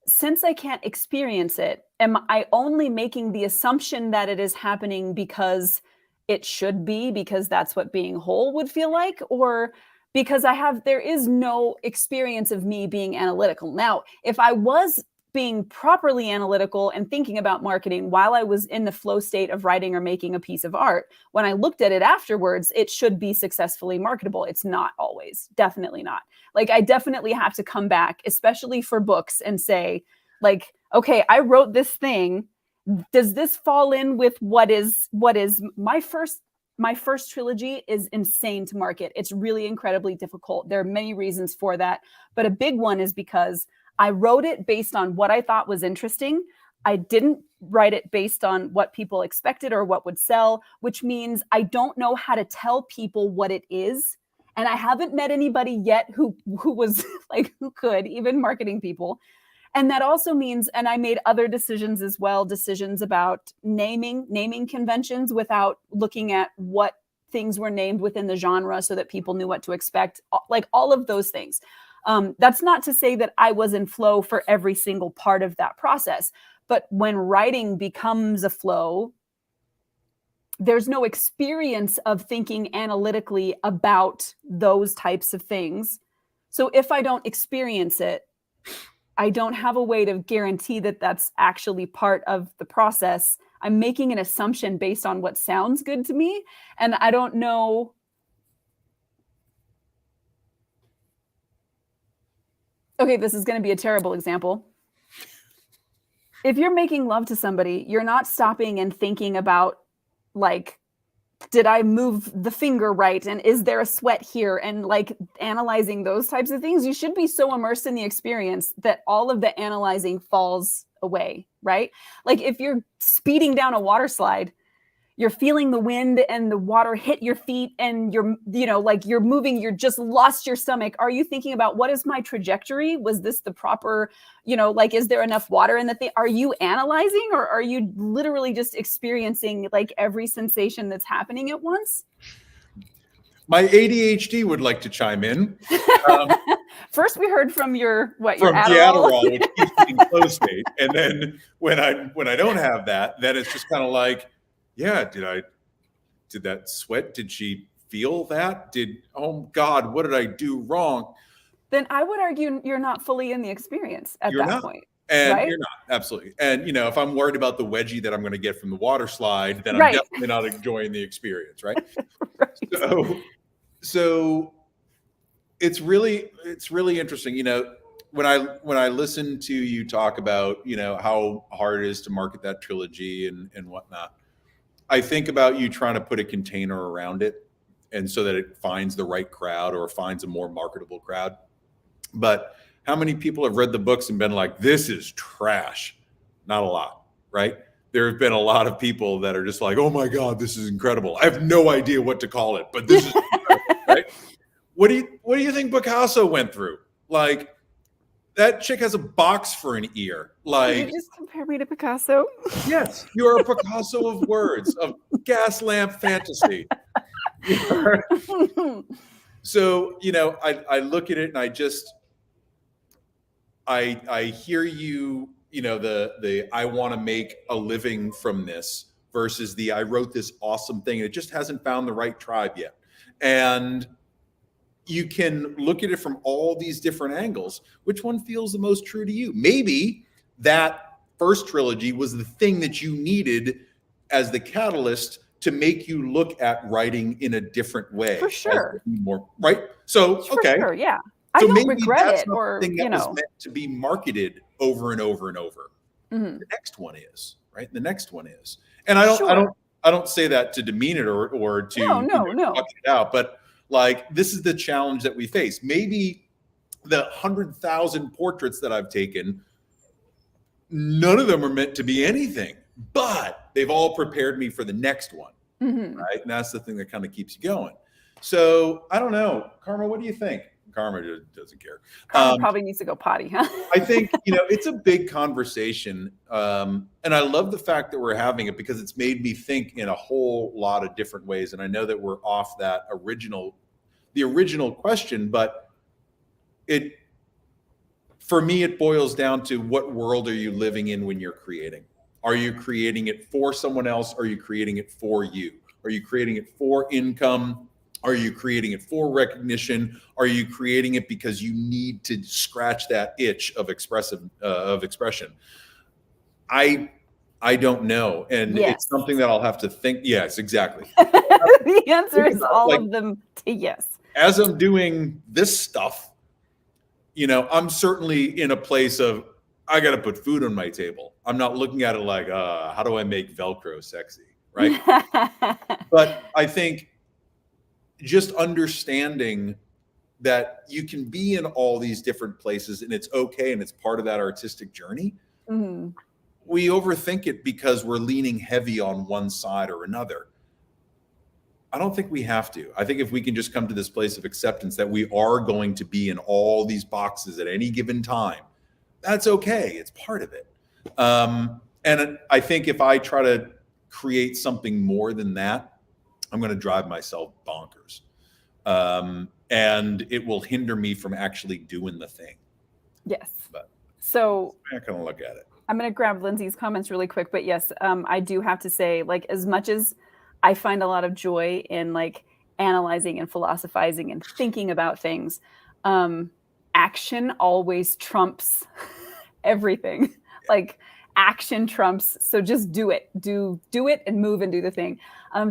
since I can't experience it, am I only making the assumption that it is happening because it should be, because that's what being whole would feel like, or because there is no experience of me being analytical? Now, if I was being properly analytical and thinking about marketing while I was in the flow state of writing or making a piece of art, when I looked at it afterwards, it should be successfully marketable. It's not always, definitely not. Like, I definitely have to come back, especially for books, and say, like, okay, I wrote this thing. Does this fall in with what is my first trilogy is insane to market. It's really incredibly difficult. There are many reasons for that, but a big one is because I wrote it based on what I thought was interesting. I didn't write it based on what people expected or what would sell, which means I don't know how to tell people what it is. And I haven't met anybody yet who was like, who could, even marketing people. And that also means, and I made other decisions as well, decisions about naming conventions without looking at what things were named within the genre so that people knew what to expect, like all of those things. That's not to say that I was in flow for every single part of that process, but when writing becomes a flow, there's no experience of thinking analytically about those types of things. So if I don't experience it, I don't have a way to guarantee that that's actually part of the process. I'm making an assumption based on what sounds good to me, and I don't know. Okay, this is going to be a terrible example. If you're making love to somebody, you're not stopping and thinking about, like, did I move the finger right? And is there a sweat here? And like analyzing those types of things. You should be so immersed in the experience that all of the analyzing falls away, right? Like if you're speeding down a water slide, you're feeling the wind and the water hit your feet and you're, you know, like you're moving, you're just lost your stomach. Are you thinking about what is my trajectory? Was this the proper, you know, like, is there enough water in the thing? Are you analyzing, or are you literally just experiencing like every sensation that's happening at once? My ADHD would like to chime in. First, we heard from your From Adderall. the Adderall, which keeps me close, mate. And then when I don't have that, then it's just kind of like, yeah, did that sweat? Did she feel that? Oh God, what did I do wrong? Then I would argue you're not fully in the experience at You're that not. point. And right? you're not, absolutely. And you know, if I'm worried about the wedgie that I'm going to get from the water slide, then I'm Right. definitely not enjoying the experience, right? Right. So it's really interesting. You know, when I listen to you talk about, you know, how hard it is to market that trilogy and whatnot, I think about you trying to put a container around it, and so that it finds the right crowd or finds a more marketable crowd. But how many people have read the books and been like, this is trash? Not a lot, right? There have been a lot of people that are just like, oh my God, this is incredible. I have no idea what to call it, but this is incredible, right? What do you think Picasso went through? Like, that chick has a box for an ear. Like, did you just compare me to Picasso? Yes, you are a Picasso of words, of gas lamp fantasy. So, you know, I look at it and I hear you, you know, the I want to make a living from this versus the I wrote this awesome thing and it just hasn't found the right tribe yet. And you can look at it from all these different angles. Which one feels the most true to you? Maybe that first trilogy was the thing that you needed as the catalyst to make you look at writing in a different way. For sure. More, right? So, okay. For sure, yeah. So I don't maybe regret that's it, not or, the thing that you was know. meant to be marketed over and over and over. Mhm. The next one is, right? The next one is. And I don't say that to demean it or to No. talk it out, but like, this is the challenge that we face. Maybe the 100,000 portraits that I've taken, none of them are meant to be anything, but they've all prepared me for the next one, right? And that's the thing that kind of keeps you going. So I don't know, Karma, what do you think? Karma doesn't care. Karma probably needs to go potty, huh? I think, you know, it's a big conversation. And I love the fact that we're having it because it's made me think in a whole lot of different ways. And I know that we're off the original question, but for me, it boils down to what world are you living in when you're creating? Are you creating it for someone else? Or are you creating it for you? Are you creating it for income? Are you creating it for recognition? Are you creating it because you need to scratch that itch of expression? I don't know, and it's something that I'll have to think. Yes, exactly. The answer is all of them to yes. As I'm doing this stuff, you know, I'm certainly in a place of I got to put food on my table. I'm not looking at it like, how do I make Velcro sexy, right? But I think just understanding that you can be in all these different places and it's okay and it's part of that artistic journey. Mm-hmm. We overthink it because we're leaning heavy on one side or another. I don't think we have to. I think if we can just come to this place of acceptance that we are going to be in all these boxes at any given time, that's okay. It's part of it. And I think if I try to create something more than that, I'm going to drive myself bonkers. And it will hinder me from actually doing the thing. Yes. But so I'm not going to look at it. I'm going to grab Lindsay's comments really quick, but yes, I do have to say, like, as much as I find a lot of joy in like analyzing and philosophizing and thinking about things, action always trumps everything. Like, action trumps. So just do it, do it and move and do the thing.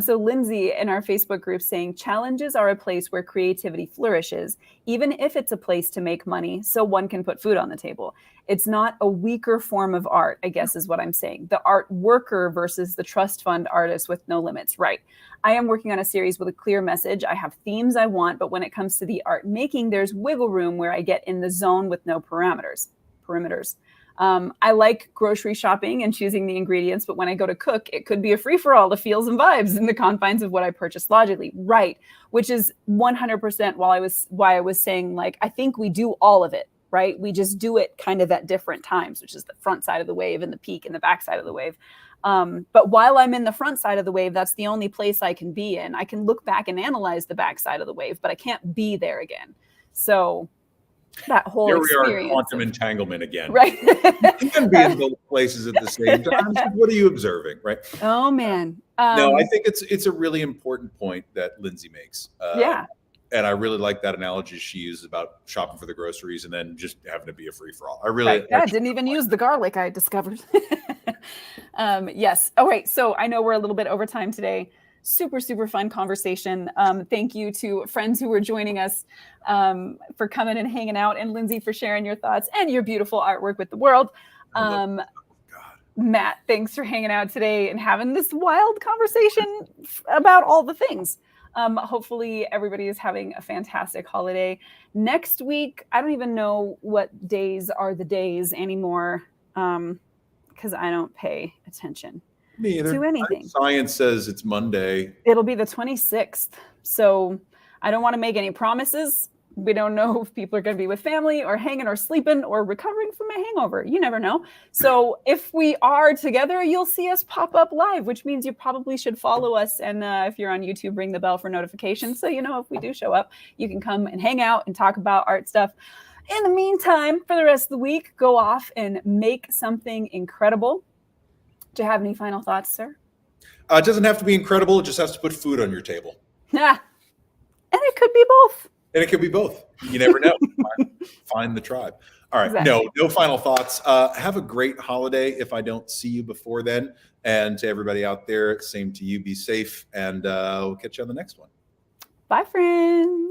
So Lindsay in our Facebook group saying challenges are a place where creativity flourishes, even if it's a place to make money so one can put food on the table. It's not a weaker form of art, I guess is what I'm saying. The art worker versus the trust fund artist with no limits. Right. I am working on a series with a clear message. I have themes I want, but when it comes to the art making, there's wiggle room where I get in the zone with no perimeters. I like grocery shopping and choosing the ingredients, but when I go to cook, it could be a free-for-all of feels and vibes in the confines of what I purchased logically. Right. Which is 100% why I was saying, like, I think we do all of it, right? We just do it kind of at different times, which is the front side of the wave and the peak and the back side of the wave. But while I'm in the front side of the wave, that's the only place I can be in. I can look back and analyze the back side of the wave, but I can't be there again. So that whole Here we experience are, quantum entanglement again. right? You can be in both places at the same time. So what are you observing, right? Oh man. No, I think it's a really important point that Lindsay makes. Yeah. And I really like that analogy she uses about shopping for the groceries and then just having to be a free for all. I really didn't even use the garlic, I discovered. Yes. All right. So I know we're a little bit over time today. Super, super fun conversation. Thank you to friends who were joining us for coming and hanging out, and Lindsay for sharing your thoughts and your beautiful artwork with the world. Matt, thanks for hanging out today and having this wild conversation about all the things. Hopefully everybody is having a fantastic holiday. Next week, I don't even know what days are the days anymore because I don't pay attention to anything. Science says it's Monday. It'll be the 26th. So I don't want to make any promises. We don't know if people are going to be with family or hanging or sleeping or recovering from a hangover. You never know. So if we are together, you'll see us pop up live, which means you probably should follow us. And if you're on YouTube, ring the bell for notifications. So, you know, if we do show up, you can come and hang out and talk about art stuff. In the meantime, for the rest of the week, go off and make something incredible. Do you have any final thoughts, sir? It doesn't have to be incredible. It just has to put food on your table. Yeah. And it could be both. And it could be both. You never know. Find the tribe. All right. Exactly. No final thoughts. Have a great holiday if I don't see you before then. And to everybody out there, same to you. Be safe. And we'll catch you on the next one. Bye, friends.